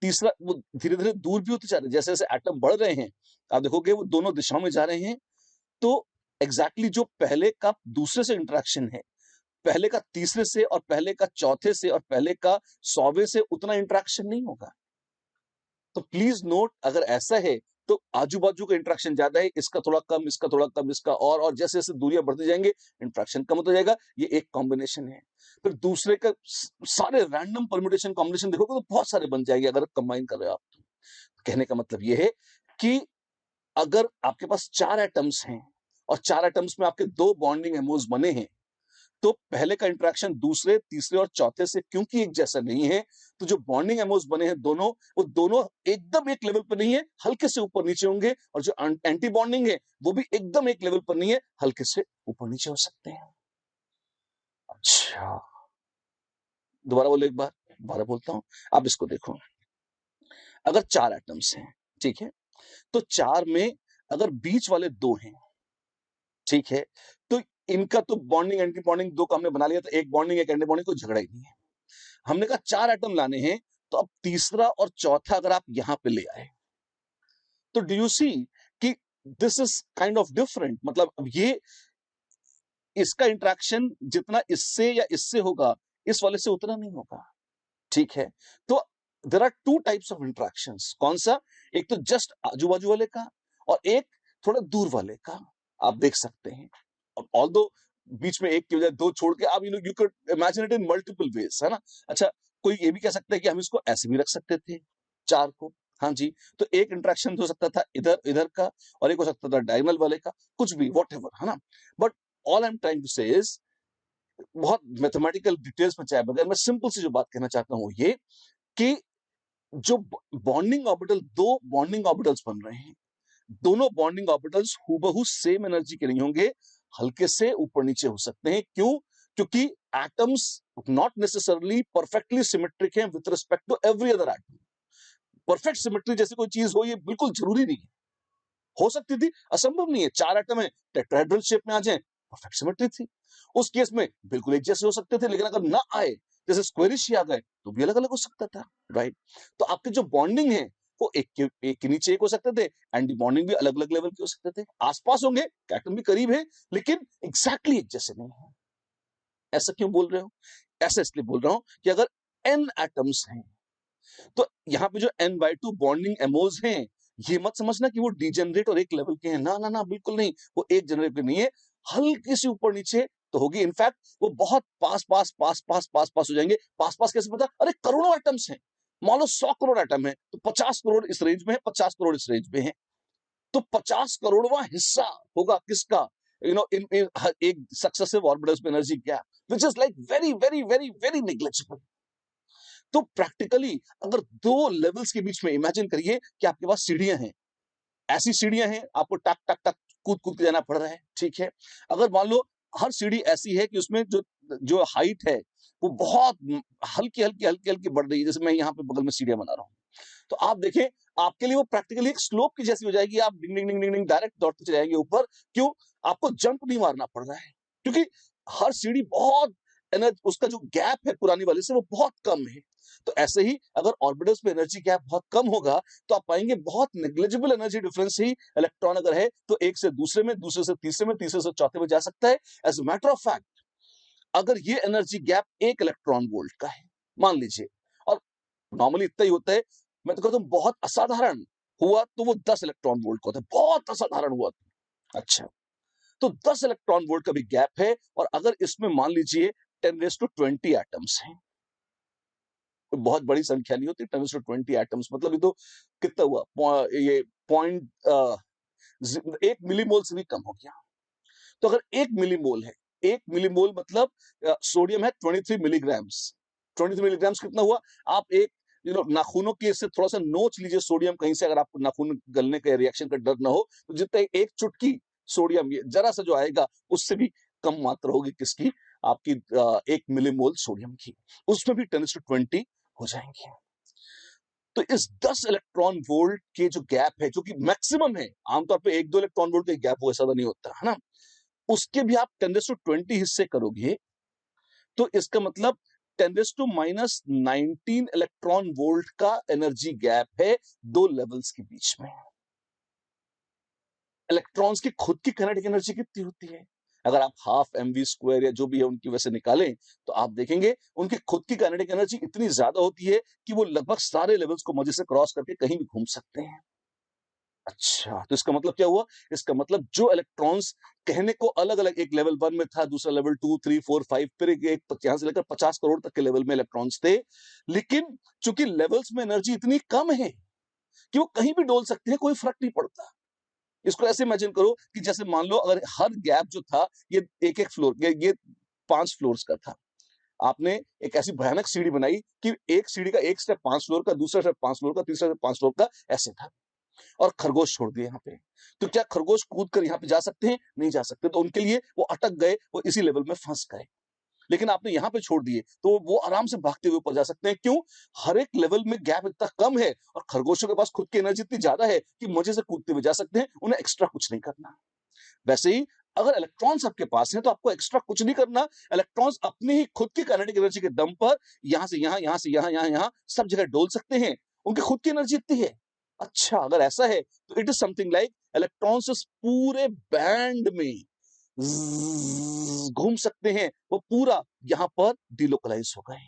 तीसरा वो धीरे धीरे दूर भी होते जा रहे हैं। जैसे जैसे एटम बढ़ रहे हैं, आप देखोगे वो दोनों दिशाओं में जा रहे हैं। तो एग्जैक्टली जो पहले का दूसरे से इंटरेक्शन है, पहले का तीसरे से और पहले का चौथे से और पहले का 100वें से उतना इंटरेक्शन नहीं होगा। तो प्लीज नोट, अगर ऐसा है तो आजू बाजू का इंटरेक्शन ज्यादा है, इसका थोड़ा कम, इसका थोड़ा कम, इसका और जैसे जैसे दूरियां बढ़ती जाएंगे इंटरेक्शन कम होता जाएगा। ये एक कॉम्बिनेशन है। फिर दूसरे का सारे रैंडम परम्यूटेशन कॉम्बिनेशन देखोगे तो बहुत सारे बन जाएंगे अगर कंबाइन कर रहे हो आप तो। कहने का मतलब ये है कि अगर आपके पास 4 एटम्स हैं और 4 एटम्स में आपके 2 बॉन्डिंग एमोज बने हैं, तो पहले का इंटरेक्शन दूसरे, तीसरे और चौथे से क्योंकि एक जैसा नहीं है, तो जो बॉन्डिंग एमोज बने हैं दोनों, वो दोनों एकदम एक लेवल पर नहीं है, हल्के से ऊपर नीचे होंगे। और जो एंटी बॉन्डिंग है वो भी एकदम एक लेवल पर नहीं है, हल्के से ऊपर नीचे हो सकते हैं। अच्छा, दोबारा बोलो एक बार, दोबारा बोलता हूं, आप इसको देखो। अगर 4 एटम्स हैं, ठीक है, तो 4 में अगर बीच वाले 2 हैं, ठीक है, तो इनका तो बॉन्डिंग एंटी बॉन्डिंग 2 का हमने बना लिया, तो एक बॉन्डिंग एक एंटी बॉन्डिंग, कोई झगड़ा ही नहीं है। हमने कहा 4 एटम लाने हैं, तो अब तीसरा और चौथा अगर आप यहां पे ले आए, तो डू यू सी कि this is kind of different. मतलब अब ये, इसका इंटरेक्शन जितना इससे या इससे होगा, इस वाले से उतना नहीं होगा। ठीक है, तो there are 2 types of interactions. कौन सा? एक तो जस्ट आजू बाजू वाले का, और एक थोड़ा दूर वाले का। आप देख सकते हैं, ऑल्दो बीच में एक की बजाय 2 छोड़ के आप you can imagine it in multiple ways, है ना। अच्छा, कोई ये भी कह सकता है कि हम इसको ऐसे भी रख सकते थे 4 को। हाँ जी, तो एक इंटरेक्शन हो सकता था इधर इधर का, और एक हो सकता था डायगोनल वाले का, कुछ भी, व्हाटएवर, है ना। But all I am trying to say is, बहुत मैथमेटिकल डिटेल्स में चाहे बगैर, मैं सिंपल सी जो बात कहना चाहता हूं ये, कि जो बॉन्डिंग ऑर्बिटल, 2 बॉन्डिंग ऑर्बिटल्स बन रहे हैं, दोनों बॉन्डिंग ऑर्बिटल्स हूबहू सेम एनर्जी के नहीं होंगे, हल्के से ऊपर नीचे हो सकते हैं। क्यों? क्योंकि atoms not necessarily perfectly symmetric हैं with respect to every other atom. Perfect symmetry जैसी कोई चीज हो, ये बिल्कुल जरूरी नहीं है। हो सकती थी, असंभव नहीं है। 4 एटम है, टेट्राहेड्रल शेप में आ जाए, परफेक्ट सिमेट्री थी। उस केस में बिल्कुल एक जैसे हो सकते थे, लेकिन अगर ना आए, जैसे स्क्वेरिश ही आ गए, तो भी अलग अलग हो सकता था, राइट। तो आपके जो बॉन्डिंग है वो एक के नीचे एक हो सकते थे, एंटी बॉन्डिंग भी अलग अलग लेवल के हो सकते थे। आसपास होंगे, एटम भी करीब है, लेकिन एग्जैक्टली एक जैसे नहीं है। ऐसा क्यों बोल रहे हो? ऐसा इसलिए बोल रहा हूं कि अगर n एटम्स हैं, तो यहाँ पे जो n/2 बॉन्डिंग एमोज हैं, ये मत समझना कि वो डिजेनरेट और एक लेवल के हैं। ना ना ना, बिल्कुल नहीं, वो एक जनरेट पे नहीं है, हल्की सी ऊपर नीचे तो होगी। इनफैक्ट वो बहुत पास पास पास पास पास पास हो जाएंगे। पास पास कैसे पता? अरे करोड़ों एटम्स हैं, मान लो 100 करोड़ एटम है, तो 50 करोड़ इस रेंज में है, 50 करोड़ इस रेंज में है, तो 50 करोड़वां हिस्सा होगा किसका? इन एक सक्सेसिव ऑर्बिटल्स में energy gap, which is like very very very very negligible. तो प्रैक्टिकली अगर 2 लेवल्स के बीच में इमेजिन करिए कि आपके पास सीढ़ियां हैं, ऐसी सीढ़ियां हैं, आपको टक टक टक कूद कूद के जाना पड़ रहा है, ठीक है। अगर मान लो हर सीढ़ी ऐसी है कि उसमें जो जो हाइट है वो बहुत हल्की हल्की हल्की हल्की बढ़ रही है, जैसे मैं यहाँ पे बगल में सीढ़ियां बना रहा हूँ, तो आप देखें, आपके लिए वो प्रैक्टिकली एक स्लोप की जैसी हो जाएगी। आप डिंग डिंग डिंग डिंग डिंग डायरेक्ट दौड़ते चले जाएंगे ऊपर। क्यों? आपको जंप नहीं मारना पड़ रहा है, क्योंकि हर सीढ़ी बहुत एनर्जी, उसका जो गैप है पुरानी वाले से वो बहुत कम है। तो ऐसे ही अगर ऑर्बिटल्स में एनर्जी गैप बहुत कम होगा, तो आप पाएंगे बहुत नेग्लिजिबल एनर्जी डिफरेंस ही इलेक्ट्रॉन अगर है तो एक से दूसरे में, दूसरे से तीसरे में, तीसरे से चौथे में जा सकता है। As a matter of fact, अगर ये एनर्जी गैप 1 इलेक्ट्रॉन वोल्ट का है, मान लीजिए, और नॉर्मली इतना ही होता है, मैं तो कहता हूं बहुत असाधारण हुआ तो वो 10 इलेक्ट्रॉन वोल्ट का होता है, बहुत असाधारण हुआ तो। अच्छा, तो 10 इलेक्ट्रॉन वोल्ट का भी गैप है, और अगर इसमें मान लीजिए 10⁻20 एटम्स हैं, तो बहुत बड़ी संख्या नहीं होती 10⁻20 एटम्स, मतलब ये तो कितना हुआ, ये पॉइंट 1 मिलीमोल से भी कम हो गया। तो अगर 1 मिलीमोल है, 1 मिलीमोल मतलब सोडियम है 23 मिलीग्राम्स। 23 मिलीग्राम्स कितना हुआ? आप एक नाखूनों के से थोड़ा सा नोच लीजिए सोडियम कहीं से, अगर आपको नाखून गलने का रिएक्शन का डर ना हो, तो जितना एक चुटकी सोडियम, ये जरा सा जो आएगा उससे भी कम मात्रा होगी किसकी, आपकी 1 मिलीमोल सोडियम की, उसमें भी 10⁻20 हो जाएंगे। तो इस 10 इलेक्ट्रॉन वोल्ट के जो गैप है, जो कि मैक्सिमम है, आमतौर पे 1-2 इलेक्ट्रॉन वोल्ट का गैप हो, ऐसा नहीं होता है ना, उसके भी आप 10⁻20 हिस्से करोगे तो इसका मतलब 10⁻19 इलेक्ट्रॉन वोल्ट का एनर्जी गैप है दो लेवल्स के बीच में। इलेक्ट्रॉन्स की खुद की काइनेटिक एनर्जी कितनी होती है? अगर आप हाफ mv² या जो भी है उनकी वजह से निकालें, तो आप देखेंगे उनकी खुद की काइनेटिक एनर्जी इतनी ज्यादा होती है कि वो लगभग सारे लेवल्स को मजे से क्रॉस करके कहीं भी घूम सकते हैं। अच्छा, तो इसका मतलब क्या हुआ? इसका मतलब जो इलेक्ट्रॉन्स कहने को अलग-अलग, एक लेवल 1 में था, दूसरा लेवल 2, 3, 4, 5, फिर एक यहां से लेकर 50 करोड़ तक के लेवल में इलेक्ट्रॉन्स थे। लेकिन चूंकि लेवल्स में एनर्जी इतनी कम है कि वो कहीं भी डोल सकते हैं, कोई फर्क नहीं पड़ता। इसको ऐसे इमेजिन करो कि जैसे मान लो अगर हर गैप जो था ये एक-एक फ्लोर, ये 5 फ्लोर्स का था। आपने एक ऐसी भयानक सीढ़ी बनाई कि एक सीढ़ी का एक स्टेप 5 फ्लोर का, दूसरा स्टेप 5 फ्लोर का, तीसरा स्टेप 5 फ्लोर का, ऐसे था। और खरगोश छोड़ दिए यहाँ पे। तो क्या खरगोश कूद कर यहाँ पे जा सकते हैं? नहीं जा सकते। तो उनके लिए वो अटक गए, वो इसी लेवल में फंस गए। लेकिन आपने यहाँ पे छोड़ दिए तो वो आराम से भागते हुए ऊपर जा सकते हैं। क्यों? हर एक लेवल में गैप इतना कम है और खरगोशों के पास खुद की एनर्जी इतनी ज्यादा है कि मजे से कूदते हुए जा सकते हैं, उन्हें एक्स्ट्रा कुछ नहीं करना। वैसे ही अगर इलेक्ट्रॉन्स आपके पास हैं तो आपको एक्स्ट्रा कुछ नहीं करना। इलेक्ट्रॉन्स अपनी ही खुद की काइनेटिक एनर्जी के दम पर यहां से यहां, यहां से यहां, यहां यहां सब जगह डोल सकते हैं। उनकी खुद की एनर्जी इतनी है। अच्छा, अगर ऐसा है तो it is something like electrons इस पूरे बैंड में घूम सकते हैं, वो पूरा यहां पर डिलोकलाइज हो गए।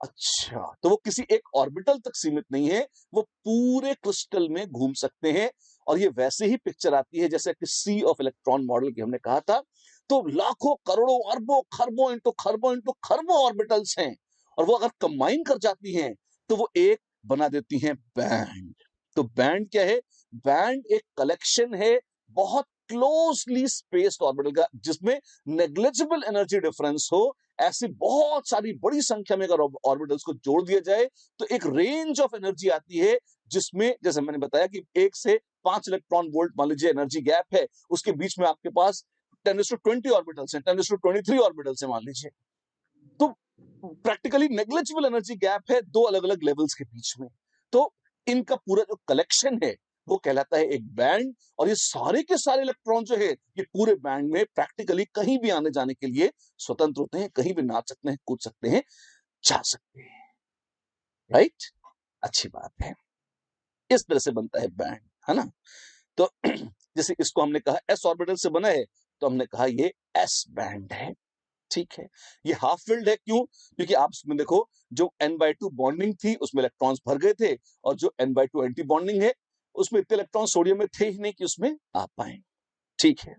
अच्छा, तो वो किसी एक ऑर्बिटल तक सीमित नहीं है, वो पूरे क्रिस्टल में घूम सकते हैं। और ये वैसे ही पिक्चर आती है जैसे कि सी ऑफ इलेक्ट्रॉन मॉडल की हमने कहा था। तो लाखों करोड़ों अरबों खरबों खरबों ऑर्बिटल्स हैं, और वो अगर कंबाइन कर जाती हैं तो वो एक बना देती हैं बैंड। तो बैंड क्या है? बैंड एक कलेक्शन है बहुत क्लोजली स्पेस्ड ऑर्बिटल का, जिसमें नेग्लिजिबल एनर्जी डिफरेंस हो। ऐसी बहुत सारी बड़ी संख्या में अगर ऑर्बिटल्स को जोड़ दिया जाए तो एक रेंज ऑफ एनर्जी आती है, जिसमें जैसे मैंने बताया कि 1 से 5 इलेक्ट्रॉन वोल्ट मान लीजिए एनर्जी गैप है, उसके बीच में आपके पास 10⁻20 ऑर्बिटल्स हैं, 10⁻23 ऑर्बिटल्स हैं मान लीजिए। तो प्रैक्टिकली नेग्लिजिबल एनर्जी गैप है दो अलग अलग लेवल्स के बीच में। तो इनका पूरा जो कलेक्शन है वो कहलाता है एक बैंड। और ये सारे के सारे इलेक्ट्रॉन जो है ये पूरे बैंड में प्रैक्टिकली कहीं भी आने जाने के लिए स्वतंत्र होते हैं, कहीं भी नाच सकते हैं, कूद सकते हैं, जा सकते हैं। राइट? अच्छी बात है। इस तरह से बनता है बैंड, है ना? तो जैसे इसको हमने कहा एस ऑर्बिटल से बना है, तो हमने कहा ये एस बैंड है। ठीक है, ये हाफ फिल्ड है। क्यों? क्योंकि आप इसमें देखो, जो n/2 बॉन्डिंग थी उसमें इलेक्ट्रॉन्स भर गए थे, और जो n/2 एंटी बॉन्डिंग है उसमें इतने इलेक्ट्रॉन सोडियम में थे ही नहीं कि उसमें आ पाए। ठीक है,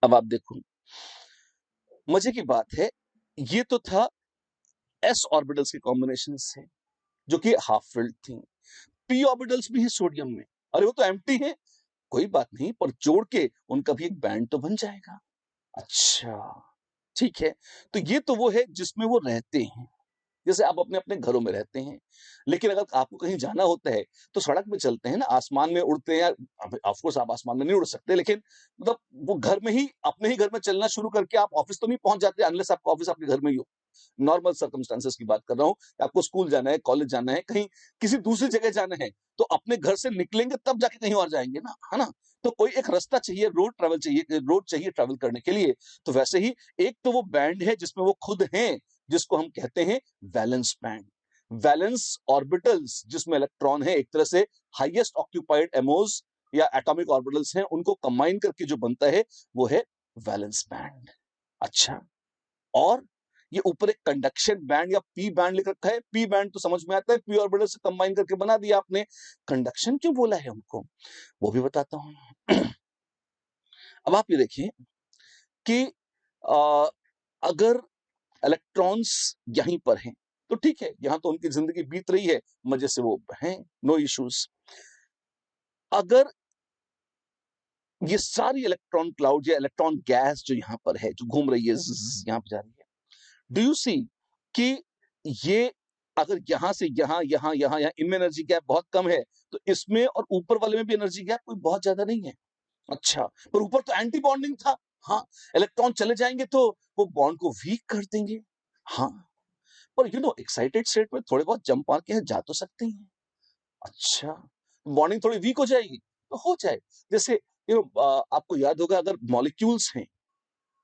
अब आप देखो, मजे की बात है, ये तो था s ऑर्बिटल्स के कॉम्बिनेशन से जो कि हाफ फिल्ड थी। p ऑर्बिटल्स भी है सोडियम में, अरे वो तो एम्प्टी है, कोई बात नहीं, पर जोड़ के उनका भी एक बैंड तो बन जाएगा। अच्छा, ठीक है, तो ये तो वो है जिसमें वो रहते हैं, जैसे आप अपने अपने घरों में रहते हैं। लेकिन अगर आपको कहीं जाना होता है तो सड़क पे चलते हैं ना, आसमान में उड़ते हैं। ऑफ कोर्स आप आसमान में नहीं उड़ सकते, लेकिन मतलब वो घर में ही, अपने ही घर में चलना शुरू करके आप ऑफिस तो नहीं पहुंच जाते अनलेस आपका ऑफिस आपके घर में ही हो। नॉर्मल सर्कमस्टांसेस की बात कर रहा हूँ, आपको स्कूल जाना है, कॉलेज जाना है, कहीं किसी दूसरी जगह जाना है, तो अपने घर से निकलेंगे तब जाके कहीं और जाएंगे ना, है ना? तो कोई एक रास्ता चाहिए, रोड चाहिए ट्रैवल करने के लिए। तो वैसे ही एक तो वो बैंड है जिसमें वो खुद हैं, जिसको हम कहते हैं वैलेंस बैंड। वैलेंस ऑर्बिटल्स जिसमें इलेक्ट्रॉन है, एक तरह से हाईएस्ट ऑक्यूपाइड एमोज या एटॉमिक ऑर्बिटल्स हैं, उनको कंबाइन करके जो बनता है वो है वैलेंस बैंड। अच्छा, और ये ऊपर एक कंडक्शन बैंड या पी बैंड लिख रखा है। पी बैंड तो समझ में आता है, पी ऑर्बिटल से कंबाइन करके बना दिया आपने। कंडक्शन क्यों बोला है उनको, वो भी बताता हूं। अब आप ये देखिए कि आ, अगर इलेक्ट्रॉन्स यहीं पर हैं तो ठीक है, यहां तो उनकी जिंदगी बीत रही है, मजे से वो हैं, नो इश्यूज। अगर ये सारी इलेक्ट्रॉन क्लाउड या इलेक्ट्रॉन गैस जो यहाँ पर है, जो घूम रही है, यहाँ पे जा रही है, डू यू सी कि ये अगर यहां से यहां यहां यहां यहां इनमें एनर्जी गैप बहुत कम है, तो इसमें और ऊपर वाले में भी एनर्जी गैप कोई बहुत ज्यादा नहीं है। अच्छा, पर ऊपर तो एंटी बॉन्डिंग था। हाँ, इलेक्ट्रॉन चले जाएंगे तो वो बॉन्ड को वीक कर देंगे। हाँ, पर एक्साइटेड स्टेट में थोड़े बहुत जंप मार के जा तो सकते हैं। अच्छा, बॉन्डिंग थोड़ी वीक हो जाएगी तो हो जाए। जैसे आपको याद होगा, अगर मॉलिक्यूल्स हैं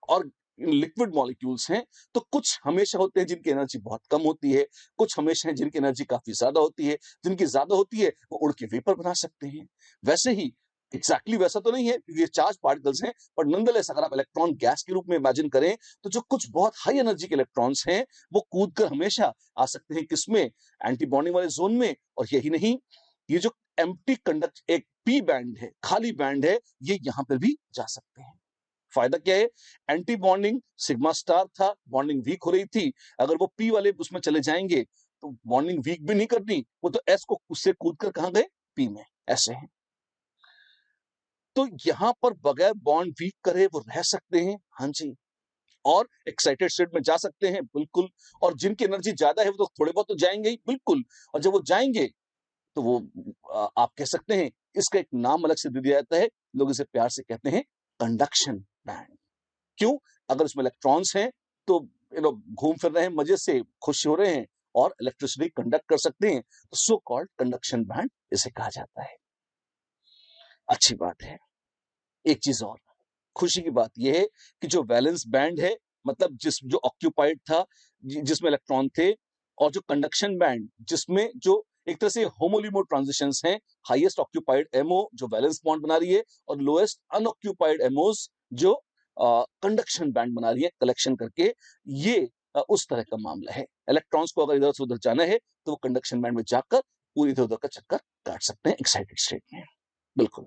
और लिक्विड मॉलिक्यूल्स हैं, तो कुछ हमेशा होते हैं जिनकी एनर्जी बहुत कम होती है, कुछ हमेशा हैं जिनकी एनर्जी काफी ज्यादा होती है। जिनकी ज्यादा होती है वो उड़ के वेपर बना सकते हैं। वैसे ही एग्जैक्टली वैसा तो नहीं है, ये चार्ज पार्टिकल्स हैं, पर नंदलेस अगर आप इलेक्ट्रॉन गैस के रूप में इमेजिन करें, तो जो कुछ बहुत हाई एनर्जी के इलेक्ट्रॉन्स हैं वो कूद कर हमेशा आ सकते हैं किसमें, एंटी बॉन्डिंग वाले जोन में। और यही नहीं, ये जो एम्प्टी कंडक्ट एक पी बैंड है, खाली बैंड है, ये यहां पर भी जा सकते हैं। फायदा क्या है, एंटी बॉन्डिंग सिग्मा स्टार था, बॉन्डिंग वीक हो रही थी, अगर वो पी वाले उसमें चले जाएंगे तो बॉन्डिंग वीक भी नहीं करनी, वो तो एस को उससे कूद कर कहां गए, पी में। ऐसे हैं, तो यहां पर बगैर बॉन्ड वीक करे वो रह सकते हैं। हाँ जी, और एक्साइटेड स्टेट में जा सकते हैं, बिल्कुल। और जिनकी एनर्जी ज्यादा है वो तो थोड़े बहुत तो जाएंगे ही, बिल्कुल। और जब वो जाएंगे तो वो आप कह सकते हैं, इसका एक नाम अलग से दे दिया जाता है, लोग इसे प्यार से कहते हैं कंडक्शन बैंड। क्यों? अगर उसमें इलेक्ट्रॉन्स हैं तो घूम फिर रहे हैं, मजे से खुश हो रहे हैं और इलेक्ट्रिसिटी कंडक्ट कर सकते हैं, तो सो कॉल्ड कंडक्शन बैंड इसे कहा जाता है। अच्छी बात है। एक चीज और खुशी की बात यह है कि जो वैलेंस बैंड है, मतलब जो ऑक्यूपाइड था, जिसमें इलेक्ट्रॉन थे, और जो कंडक्शन बैंड जिसमें जो एक तरह से होमोलिमो ट्रांजिशंस हैं, हाईएस्ट ऑक्यूपाइड एमओ जो वैलेंस बॉन्ड बना रही है, और लोएस्ट अनऑक्यूपाइड एमओस जो कंडक्शन बैंड बना रही है कलेक्शन करके, ये उस तरह का मामला है। इलेक्ट्रॉन्स को अगर इधर से उधर जाना है तो वो कंडक्शन बैंड में जाकर पूरी इधर उधर का चक्कर काट सकते हैं एक्साइटेड स्टेट में। बिल्कुल।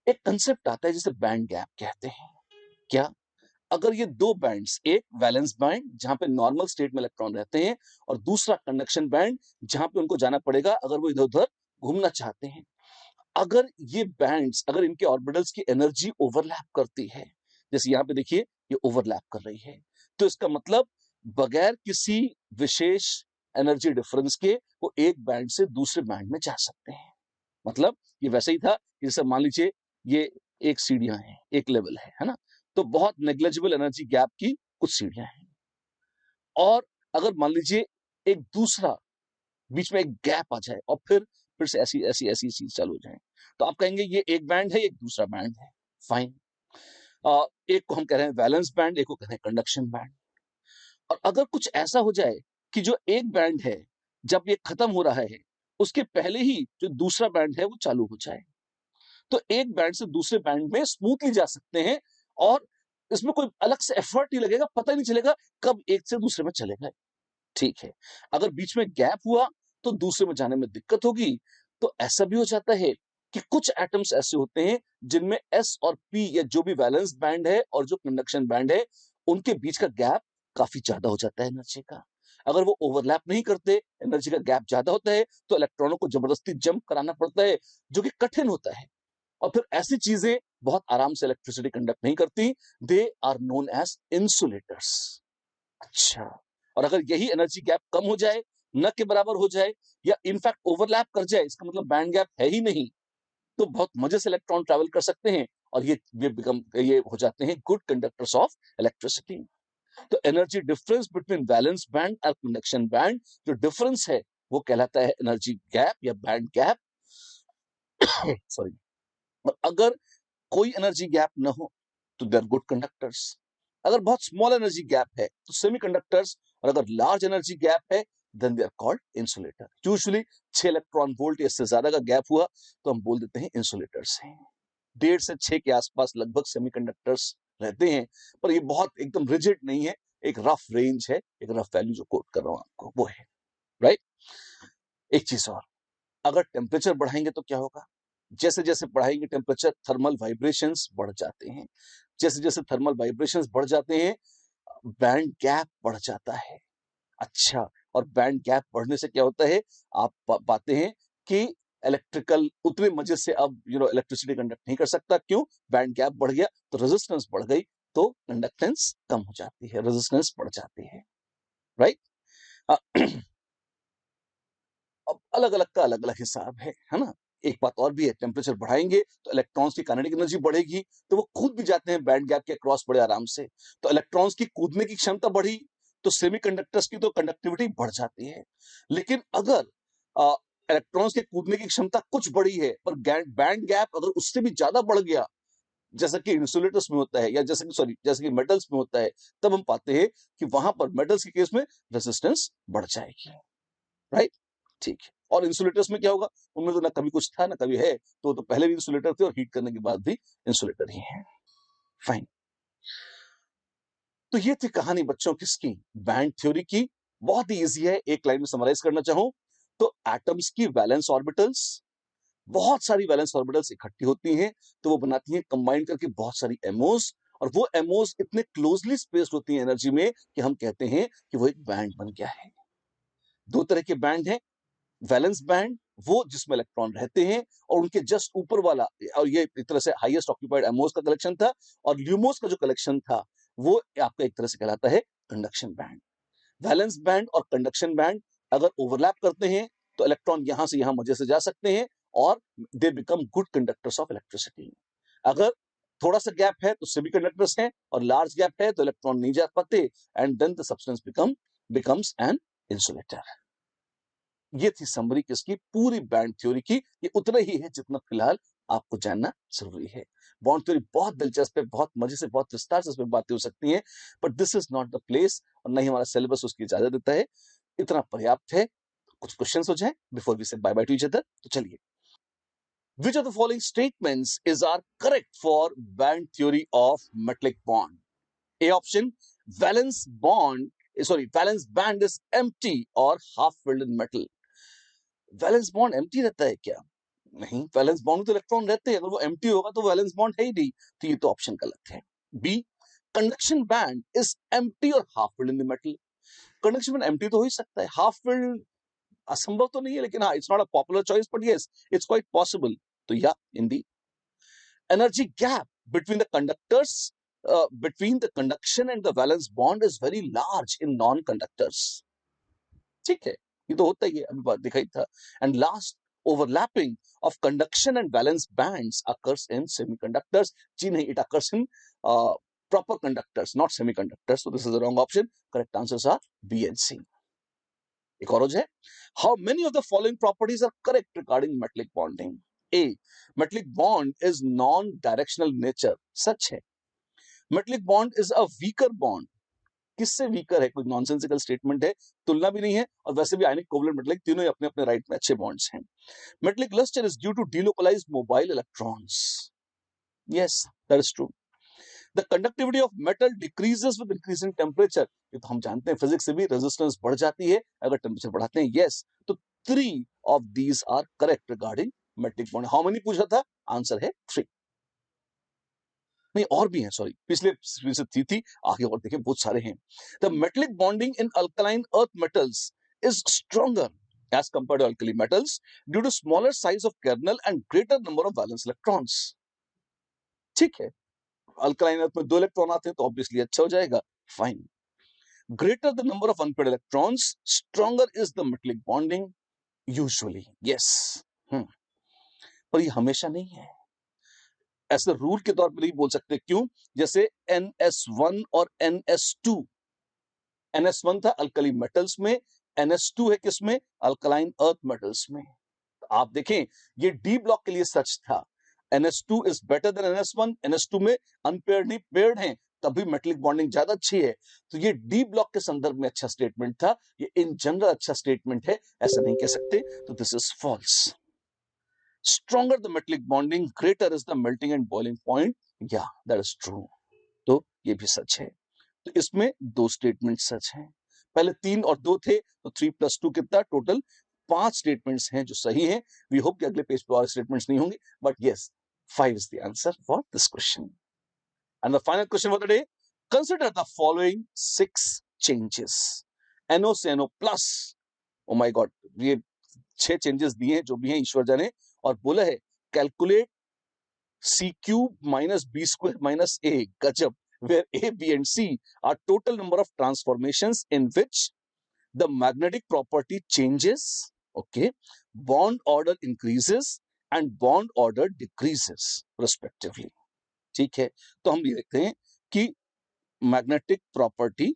एक कंसेप्ट आता है जिसे बैंड गैप कहते हैं। क्या? अगर ये दो बैंड्स, एक वैलेंस बैंड जहां पे नॉर्मल स्टेट में इलेक्ट्रॉन रहते हैं, और दूसरा कंडक्शन बैंड जहां पे उनको जाना पड़ेगा अगर वो इधर उधर घूमना चाहते हैं, अगर ये बैंड्स, अगर इनके ऑर्बिटल्स की एनर्जी ओवरलैप करती है, जैसे यहाँ पे देखिए ये ओवरलैप कर रही है, तो इसका मतलब बगैर किसी विशेष एनर्जी डिफरेंस के वो एक बैंड से दूसरे बैंड में जा सकते हैं। मतलब ये वैसे ही था, जैसे मान लीजिए ये एक सीढ़ियां हैं, एक लेवल है ना, तो बहुत नेग्लिजिबल एनर्जी गैप की कुछ सीढ़ियां हैं, और अगर मान लीजिए एक दूसरा बीच में एक गैप आ जाए और फिर से ऐसी ऐसी ऐसी चीज चालू हो जाए, तो आप कहेंगे ये एक बैंड है, एक दूसरा बैंड है। फाइन। एक को हम कह रहे हैं वैलेंस बैंड, एक को कह रहे हैं कंडक्शन बैंड। और अगर कुछ ऐसा हो जाए कि जो एक बैंड है, जब ये खत्म हो रहा है उसके पहले ही जो दूसरा बैंड है वो चालू हो जाए, तो एक बैंड से दूसरे बैंड में स्मूथली जा सकते हैं, और इसमें कोई अलग से एफर्ट नहीं लगेगा, पता ही नहीं चलेगा कब एक से दूसरे में चले गए। ठीक है। अगर बीच में गैप हुआ तो दूसरे में जाने में दिक्कत होगी। तो ऐसा भी हो जाता है कि कुछ एटम्स ऐसे होते हैं जिनमें एस और पी, या जो भी वैलेंस बैंड है और जो कंडक्शन बैंड है, उनके बीच का गैप काफी ज्यादा हो जाता है एनर्जी का। अगर वो ओवरलैप नहीं करते, एनर्जी का गैप ज्यादा होता है, तो इलेक्ट्रॉनों को जबरदस्ती जंप कराना पड़ता है, जो कि कठिन होता है। और फिर ऐसी चीजें बहुत आराम से इलेक्ट्रिसिटी कंडक्ट नहीं करती, they are known as insulators. अच्छा, और अगर यही एनर्जी गैप कम हो जाए, न के बराबर हो जाए, या इनफैक्ट ओवरलैप कर जाए, इसका मतलब बैंड गैप है ही नहीं, तो बहुत मजे से इलेक्ट्रॉन ट्रैवल कर सकते हैं, और ये हो जाते हैं गुड कंडक्टर्स ऑफ इलेक्ट्रिसिटी। तो energy difference between valence band और कंडक्शन बैंड, जो डिफरेंस है वो कहलाता है एनर्जी गैप या बैंड गैप। सॉरी। और अगर कोई एनर्जी गैप न हो तो दे आर गुड कंडक्टर्स। अगर बहुत स्मॉल एनर्जी गैप है तो सेमीकंडक्टर्स, और अगर लार्ज एनर्जी गैप है then they are called insulator. Usually 6 electron volt या इससे ज्यादा का गैप हुआ तो हम बोल देते हैं इंसुलेटर्स हैं। 1.5 से 6 के आसपास लगभग सेमीकंडक्टर्स रहते हैं, पर ये बहुत एकदम रिजिड नहीं है, एक रफ रेंज है, एक रफ वैल्यू जो कोट कर रहा हूं आपको वो है। राइट। एक चीज और, अगर टेम्परेचर बढ़ाएंगे तो क्या होगा? जैसे जैसे बढ़ाएंगे टेम्परेचर, थर्मल वाइब्रेशंस बढ़ जाते हैं। जैसे जैसे थर्मल वाइब्रेशंस बढ़ जाते हैं, बैंड गैप बढ़ जाता है। अच्छा, और बैंड गैप बढ़ने से क्या होता है, आप पाते हैं कि इलेक्ट्रिकल उतने मजे से अब इलेक्ट्रिसिटी कंडक्ट नहीं कर सकता। क्यों? बैंड गैप बढ़ गया तो रेजिस्टेंस बढ़ गई, तो कंडक्टेंस कम हो जाती है, रेजिस्टेंस बढ़ जाती है, राइट। अब अलग अलग का अलग अलग हिसाब है ना। एक बात और भी है, टेम्परेचर बढ़ाएंगे तो इलेक्ट्रॉन्स की काइनेटिक एनर्जी बढ़ेगी, तो वो कूद भी जाते हैं बैंड गैप के क्रॉस बड़े आराम से। तो इलेक्ट्रॉन्स की कूदने की क्षमता बढ़ी तो सेमीकंडक्टर्स की तो कंडक्टिविटी बढ़ जाती है। लेकिन अगर इलेक्ट्रॉन्स के कूदने की क्षमता कुछ बढ़ी है पर बैंड गैप अगर उससे भी ज्यादा बढ़ गया, जैसा कि इंसुलेटर्स में होता है या जैसे कि मेटल्स में होता है, तब हम पाते हैं कि वहां पर मेटल्स के केस में रेजिस्टेंस बढ़ जाएगी, राइट। ठीक है। और इंसुलेटर्स में क्या होगा? उनमें तो ना कभी कुछ था ना कभी है, तो पहले भी इंसुलेटर थे और हीट करने के बाद भी इंसुलेटर ही है। फाइन। तो ये थी कहानी बच्चों किसकी? बैंड थ्योरी की। बहुत ही इजी है, एक लाइन में समराइज करना चाहूं तो एटम्स की वैलेंस ऑर्बिटल्स, बहुत सारी वैलेंस ऑर्बिटल्स इकट्ठी होती हैं तो वो बनाती हैं कंबाइन करके बहुत सारी एमओस, और वो एमओस इतने क्लोजली स्पेस्ड होती हैं एनर्जी में कि हम कहते हैं कि वो एक बैंड बन गया है। दो तरह के बैंड हैं, वैलेंस बैंड वो जिसमें इलेक्ट्रॉन रहते हैं और उनके जस्ट ऊपर वाला, और ये एक तरह से हाईएस्ट ऑक्यूपाइड एमओस का कलेक्शन था, और ल्यूमोस का जो कलेक्शन था वो आपका एक तरह से कहलाता है कंडक्शन बैंड। वैलेंस बैंड और कंडक्शन बैंड अगर ओवरलैप करते हैं तो इलेक्ट्रॉन यहां से यहां मजे से जा सकते हैं और they become good conductors of electricity. अगर थोड़ा सा गैप है तो सेमीकंडक्टर्स हैं, और लार्ज गैप है तो इलेक्ट्रॉन नहीं जा पाते, and then the substance becomes an insulator. ये थी समरी किसकी? पूरी बैंड थ्योरी की। ये उतना ही है जितना फिलहाल आपको जानना जरूरी है। बॉन्ड थ्योरी बहुत दिलचस्प है, बहुत मजे से बहुत विस्तार से इसमें बातें हो सकती हैं, but this is not the place और नहीं हमारा सिलेबस उसकी इजाजत देता है। इतना पर्याप्त है। कुछ क्वेश्चंस हो जाए before we say bye bye to each other, तो चलिए। Which of the following statements is are correct for band theory of metallic bond? A option, valence valence band is empty और half filled in metal. Valence bond empty रहता है क्या? नहीं, valence bond में तो electron रहते हैं, अगर वो एम्प्टी होगा तो वैलेंस बॉन्ड है ही नहीं, तो ये तो ऑप्शन गलत है। B, conduction band is empty और half filled in the metal. Conduction band empty तो हो ही सकता है, हाफ फिल्ड असंभव तो नहीं है, लेकिन हाँ, it's not a popular choice but yes it's quite possible. तो या in the energy gap between the conductors between the conduction and the valence bond is very large in non-conductors. ठीक है, ये तो होता ही है, अभी बात दिखाई था। And last, overlapping of conduction and valence bands occurs in semiconductors. जी नहीं, it occurs in proper conductors, not semiconductors. So this is the wrong option. Correct answers are B and C. एक और है, how many of the following properties are correct regarding metallic bonding? A, metallic bond is non-directional nature. सच है। metallic bond is a weaker bond. किससे weaker है? कोई nonsensical statement है, तुलना भी नहीं है, और वैसे भी आयनिक कोवलेंट मेटलिक तीनों ही अपने अपने राइट में अच्छे बॉन्ड्स हैं। Metallic lustre is due to delocalised mobile electrons. Yes, that is true. The conductivity of metal decreases with increasing temperature. ये तो हम जानते हैं, फिजिक्स से भी रेजिस्टेंस बढ़ जाती है अगर टेम्परेचर बढ़ाते हैं। यस, तो 3 of these are correct regarding metallic bond. How many पूछा था? आंसर है 3। नहीं, और भी हैं, सॉरी, पिछले से थी आगे और देखिए बहुत सारे हैं। The metallic bonding in alkaline earth metals is stronger as compared to alkali metals due to smaller size of kernel and greater number of valence electrons. ठीक है, अल्कलाइन अर्थ में 2 इलेक्ट्रॉन आते हैं तो ऑब्वियसली अच्छा हो जाएगा। Fine. Greater the number of unpaired electrons, stronger is the metallic bonding usually. Yes, पर ये हमेशा नहीं है, ऐसे रूल के तौर पर नहीं बोल सकते। क्यों? जैसे NS1 और NS2। NS1 था अल्कली मेटल्स में, NS2 है किसमें? अल्कलाइन अर्थ मेटल्स में। तो आप देखें, ये डी ब्लॉक के लिए सच था। NS2 is better than NS1। NS2 में अनपेयर्ड नहीं पेयर्ड हैं, तब भी मेटलिक बॉन्डिंग ज्यादा अच्छी है। तो ये डी ब्लॉक के संदर्भ में अच्छा स्टेटमेंट था, ये इन जनरल अच्छा स्टेटमेंट है, ऐसा नहीं कह सकते। तो this is false. Stronger the metallic bonding, greater is the melting and boiling point. Yeah, that is true. तो ये भी सच है। तो इसमें 2 स्टेटमेंट सच हैं। पहले 3 और 2 थे, तो 3 + 2 कितना? टोटल 5 स्टेटमेंट्स हैं जो सही हैं। वी होप कि अगले पेज पे और स्टेटमेंट्स नहीं होंगे, but yes, 5 is the answer for this question. And the final question for the day, consider the following 6 changes. NO से NO+. Oh my God, ये 6 चेंजेस दिए हैं जो भी हैं ईश्वर जाने, और बोला है calculate c cube minus b square minus a, गजब, where a, b and c are total number of transformations in which the magnetic property changes, okay, bond order increases and bond order decreases respectively. ठीक है, तो हम ये देखते हैं कि magnetic property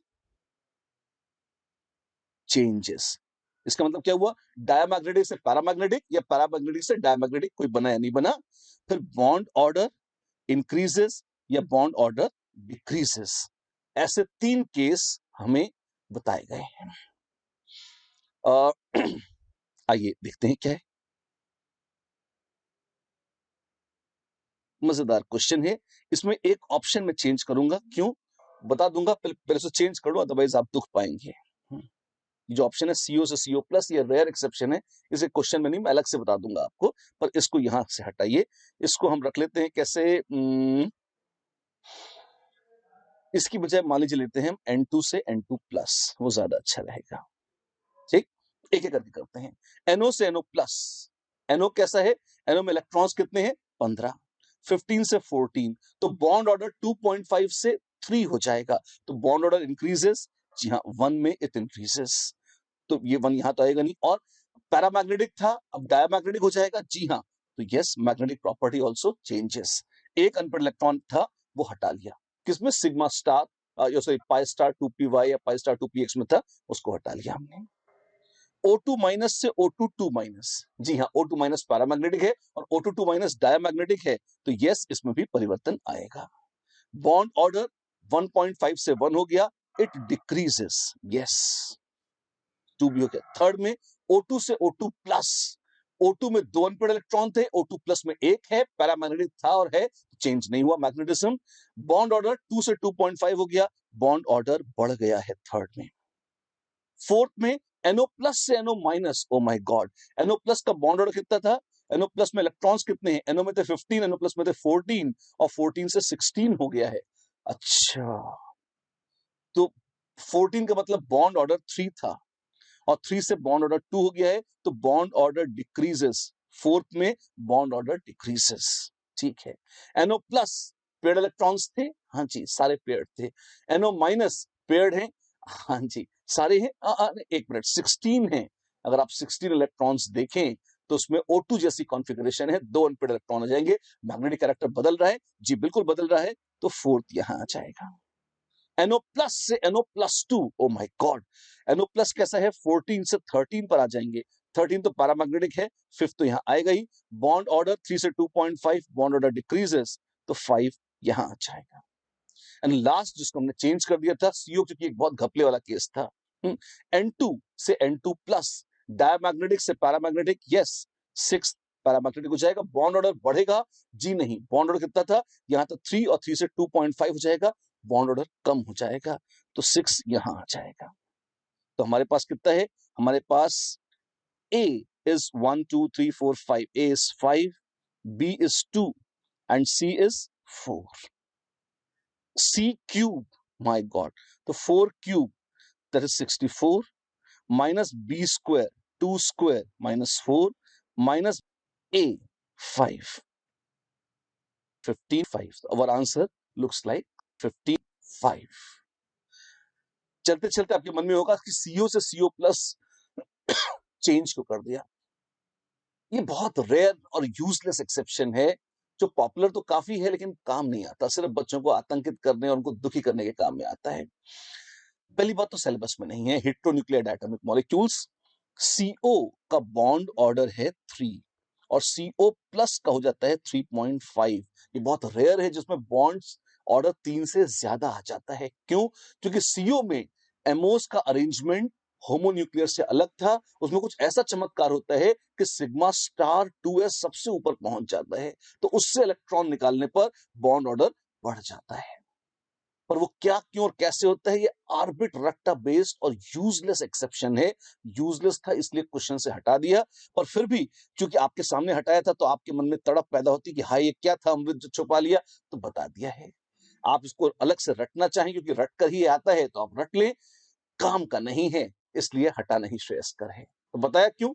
changes, इसका मतलब क्या हुआ, डायमैग्नेटिक से पैरामैग्नेटिक या पैरामैग्नेटिक से डायमैग्नेटिक, कोई बना या नहीं बना। फिर बॉन्ड ऑर्डर इंक्रीजेस या बॉन्ड ऑर्डर डिक्रीजेस, ऐसे 3 केस हमें बताए गए हैं। आइए देखते हैं क्या है। मजेदार क्वेश्चन है, इसमें एक ऑप्शन में चेंज करूंगा, क्यों बता दूंगा, पहले से चेंज कर लो, अदरवाइज आप दुख पाएंगे। जो ऑप्शन है CO से CO प्लस, ये रेयर एक्सेप्शन है, इसे क्वेश्चन में नहीं, मैं अलग से बता दूंगा आपको, पर इसको यहां से हटाइए, इसको हम रख लेते हैं कैसे, इसकी बजाय मान लीजिए लेते हैं हम N2 से N2 प्लस, वो ज्यादा अच्छा रहेगा। ठीक, एक एक करके करते हैं। NO से NO प्लस, NO कैसा है, NO में इलेक्ट्रॉन्स कितने हैं 15, 15 से 14, तो बॉन्ड ऑर्डर 2.5 से 3 हो जाएगा, तो बॉन्ड ऑर्डर इंक्रीजेस, जी हाँ 1 में इट इंक्रीजेस, तो ये 1 यहां तो आएगा नहीं, और पैरामैग्नेटिक था अब डायमैग्नेटिक हो जाएगा, जी हाँ, तो yes magnetic property also changes. एक अनपेड इलेक्ट्रॉन था वो हटा लिया, किसमें, sigma star sorry pi star 2p या पाई स्टार 2px में था, उसको हटा लिया हमने। O2 माइनस से O2 2 माइनस, जी हाँ O2 माइनस पैरामैग्नेटिक है और O2 2 माइनस डायमैग्नेटिक है, तो यस इसमें भी परिवर्तन आएगा। बॉन्ड ऑर्डर 1.5 से 1 हो गया, इट डिक्रीजेस, यस 2 भी हो गया। थर्ड में O2 से O2 प्लस, O2 में 2 अनपेड इलेक्ट्रॉन थे, O2 प्लस में 1 है, पैरामैग्नेटिक था और है, चेंज नहीं हुआ मैग्नेटिज्म। बॉन्ड ऑर्डर 2 से 2.5 हो गया, बॉन्ड ऑर्डर बढ़ गया है थर्ड में। फोर्थ में NO प्लस से NO minus, oh my God, NO plus का बॉन्ड ऑर्डर कितना था, NO प्लस में इलेक्ट्रॉन्स कितने हैं, NO में थे 15, NO प्लस में थे 14, और 14 से 16 हो गया है। अच्छा, तो 14 का मतलब बॉन्ड ऑर्डर 3 था, और 3 से बॉन्ड ऑर्डर 2 हो गया है, तो बॉन्ड ऑर्डर डिक्रीजेस, फोर्थ में बॉन्ड ऑर्डर डिक्रीजेस, ठीक है। NO प्लस पेड इलेक्ट्रॉन्स थे, हाँ जी सारे पेड थे, NO माइनस पेड हैं, हाँ जी सारे हैं, एक मिनट 16 है, अगर आप 16 इलेक्ट्रॉन्स देखें तो उसमें O2 जैसी कॉन्फ़िगरेशन है, 2 अनपेड इलेक्ट्रॉन आ जाएंगे, मैग्नेटिक कैरेक्टर बदल रहा है, जी बिल्कुल बदल रहा है, तो फोर्थ यहां आ जाएगा। NO प्लस से NO plus 2, oh my God, NO plus कैसा है, 14 से 13 पर आ जाएंगे, 13 तो पैरामैग्नेटिक है, फिफ्थ तो यहां आएगा ही, बॉन्ड ऑर्डर 3 से 2.5, बॉन्ड ऑर्डर डिक्रीजेस, तो 5 यहां आ जाएगा। एंड लास्ट जिसको हमने चेंज कर दिया था CO, क्योंकि एक बहुत घपले वाला केस था, N2 से N2 प्लस, डायमैग्नेटिक से पैरामैग्नेटिक, यस 6 पैरामैग्नेटिक हो जाएगा, बॉन्ड ऑर्डर बढ़ेगा, जी नहीं, बॉन्ड ऑर्डर कितना था, यहां तो 3 और 3 से 2.5 हो जाएगा, बॉन्ड ऑर्डर कम हो जाएगा, तो 6 यहां आ जाएगा। तो हमारे पास कितना है, हमारे पास A is 1 2 3 4 5, A is 5, B is 2 and C is 4, C cube, my god, तो 4 cube that is 64 minus B square 2 square minus 4 minus A 5, 55, our answer looks like 55। चलते चलते आपके मन में होगा कि CO से CO प्लस चेंज क्यों कर दिया, ये बहुत रेयर और यूजलेस एक्सेप्शन है, जो पॉपुलर तो काफी है लेकिन काम नहीं आता, सिर्फ बच्चों को आतंकित करने और उनको दुखी करने के काम में आता है। पहली बात तो सिलेबस में नहीं है, हेटेरोन्यूक्लियर एटॉमिक मॉलिक्यूल्स, CO का बॉन्ड ऑर्डर है 3 और CO प्लस का हो जाता है 3.5, ये बहुत रेयर है जिसमें बॉन्ड्स ऑर्डर 3 से ज्यादा आ जाता है, क्यों, क्योंकि CO में एमोस का अरेंजमेंट होमोन्यूक्लियर से अलग था, उसमें कुछ ऐसा चमत्कार होता है कि सिग्मा स्टार 2s सबसे ऊपर पहुंच जाता है, तो उससे इलेक्ट्रॉन निकालने पर बॉन्ड ऑर्डर बढ़ जाता है, पर वो क्या क्यों और कैसे होता है, ये आर्बिट रट्टा बेस्ड और यूजलेस एक्सेप्शन है, यूजलेस था इसलिए क्वेश्चन से हटा दिया, पर फिर भी क्योंकि आपके सामने हटाया था तो आपके मन में तड़प पैदा होती कि हाय ये क्या था, अमृत जो छुपा लिया, तो बता दिया है। आप इसको अलग से रटना चाहें क्योंकि रट कर ही आता है तो आप रट लें, काम का नहीं है इसलिए हटाना ही श्रेयस्कर है, तो बताया क्यों,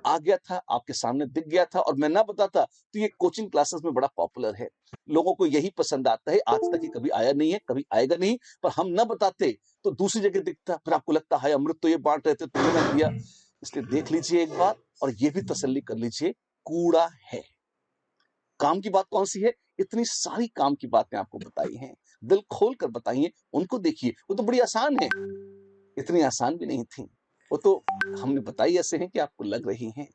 आ गया था, आपके सामने दिख गया था और मैं ना बताता तो ये कोचिंग क्लासेस में बड़ा पॉपुलर है। लोगों को यही पसंद आता है, आज तक ये कभी आया नहीं है, कभी आएगा नहीं, पर हम ना बताते तो दूसरी जगह दिखता, फिर आपको लगता है अमृत तो ये बांट रहे थे, तुमने ना दिया। इसलिए देख लीजिए एक बार और ये भी तसल्ली कर लीजिए, कूड़ा है। काम की बात कौन सी है? इतनी सारी काम की बातें आपको बताई हैं, दिल खोल कर बताई हैं, उनको देखिए, वो तो बड़ी आसान है, इतनी आसान भी नहीं थी। वो तो हमने बताई ऐसे हैं कि आपको लग रही हैं।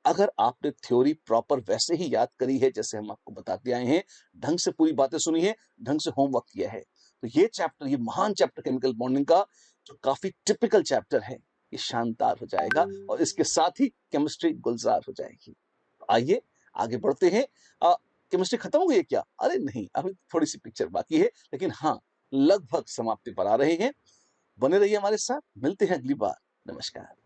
अगर आपने थ्योरी प्रॉपर वैसे ही याद करी है जैसे हम आपको बताते आए हैं, ढंग से पूरी बातें सुनी है, ढंग से होमवर्क किया है, तो ये चैप्टर, ये महान चैप्टर केमिकल बॉन्डिंग का, जो काफी टिपिकल चैप्टर है, ये शानदार हो जाएगा और इसके साथ ही केमिस्ट्री गुलजार हो जाएगी। तो आइए आगे बढ़ते हैं। केमिस्ट्री खत्म हो गई है क्या? अरे नहीं, अभी थोड़ी सी पिक्चर बाकी है, लेकिन हाँ, लगभग समाप्ति पर आ रहे हैं। बने रहिए हमारे साथ, मिलते हैं अगली बार। नमस्कार।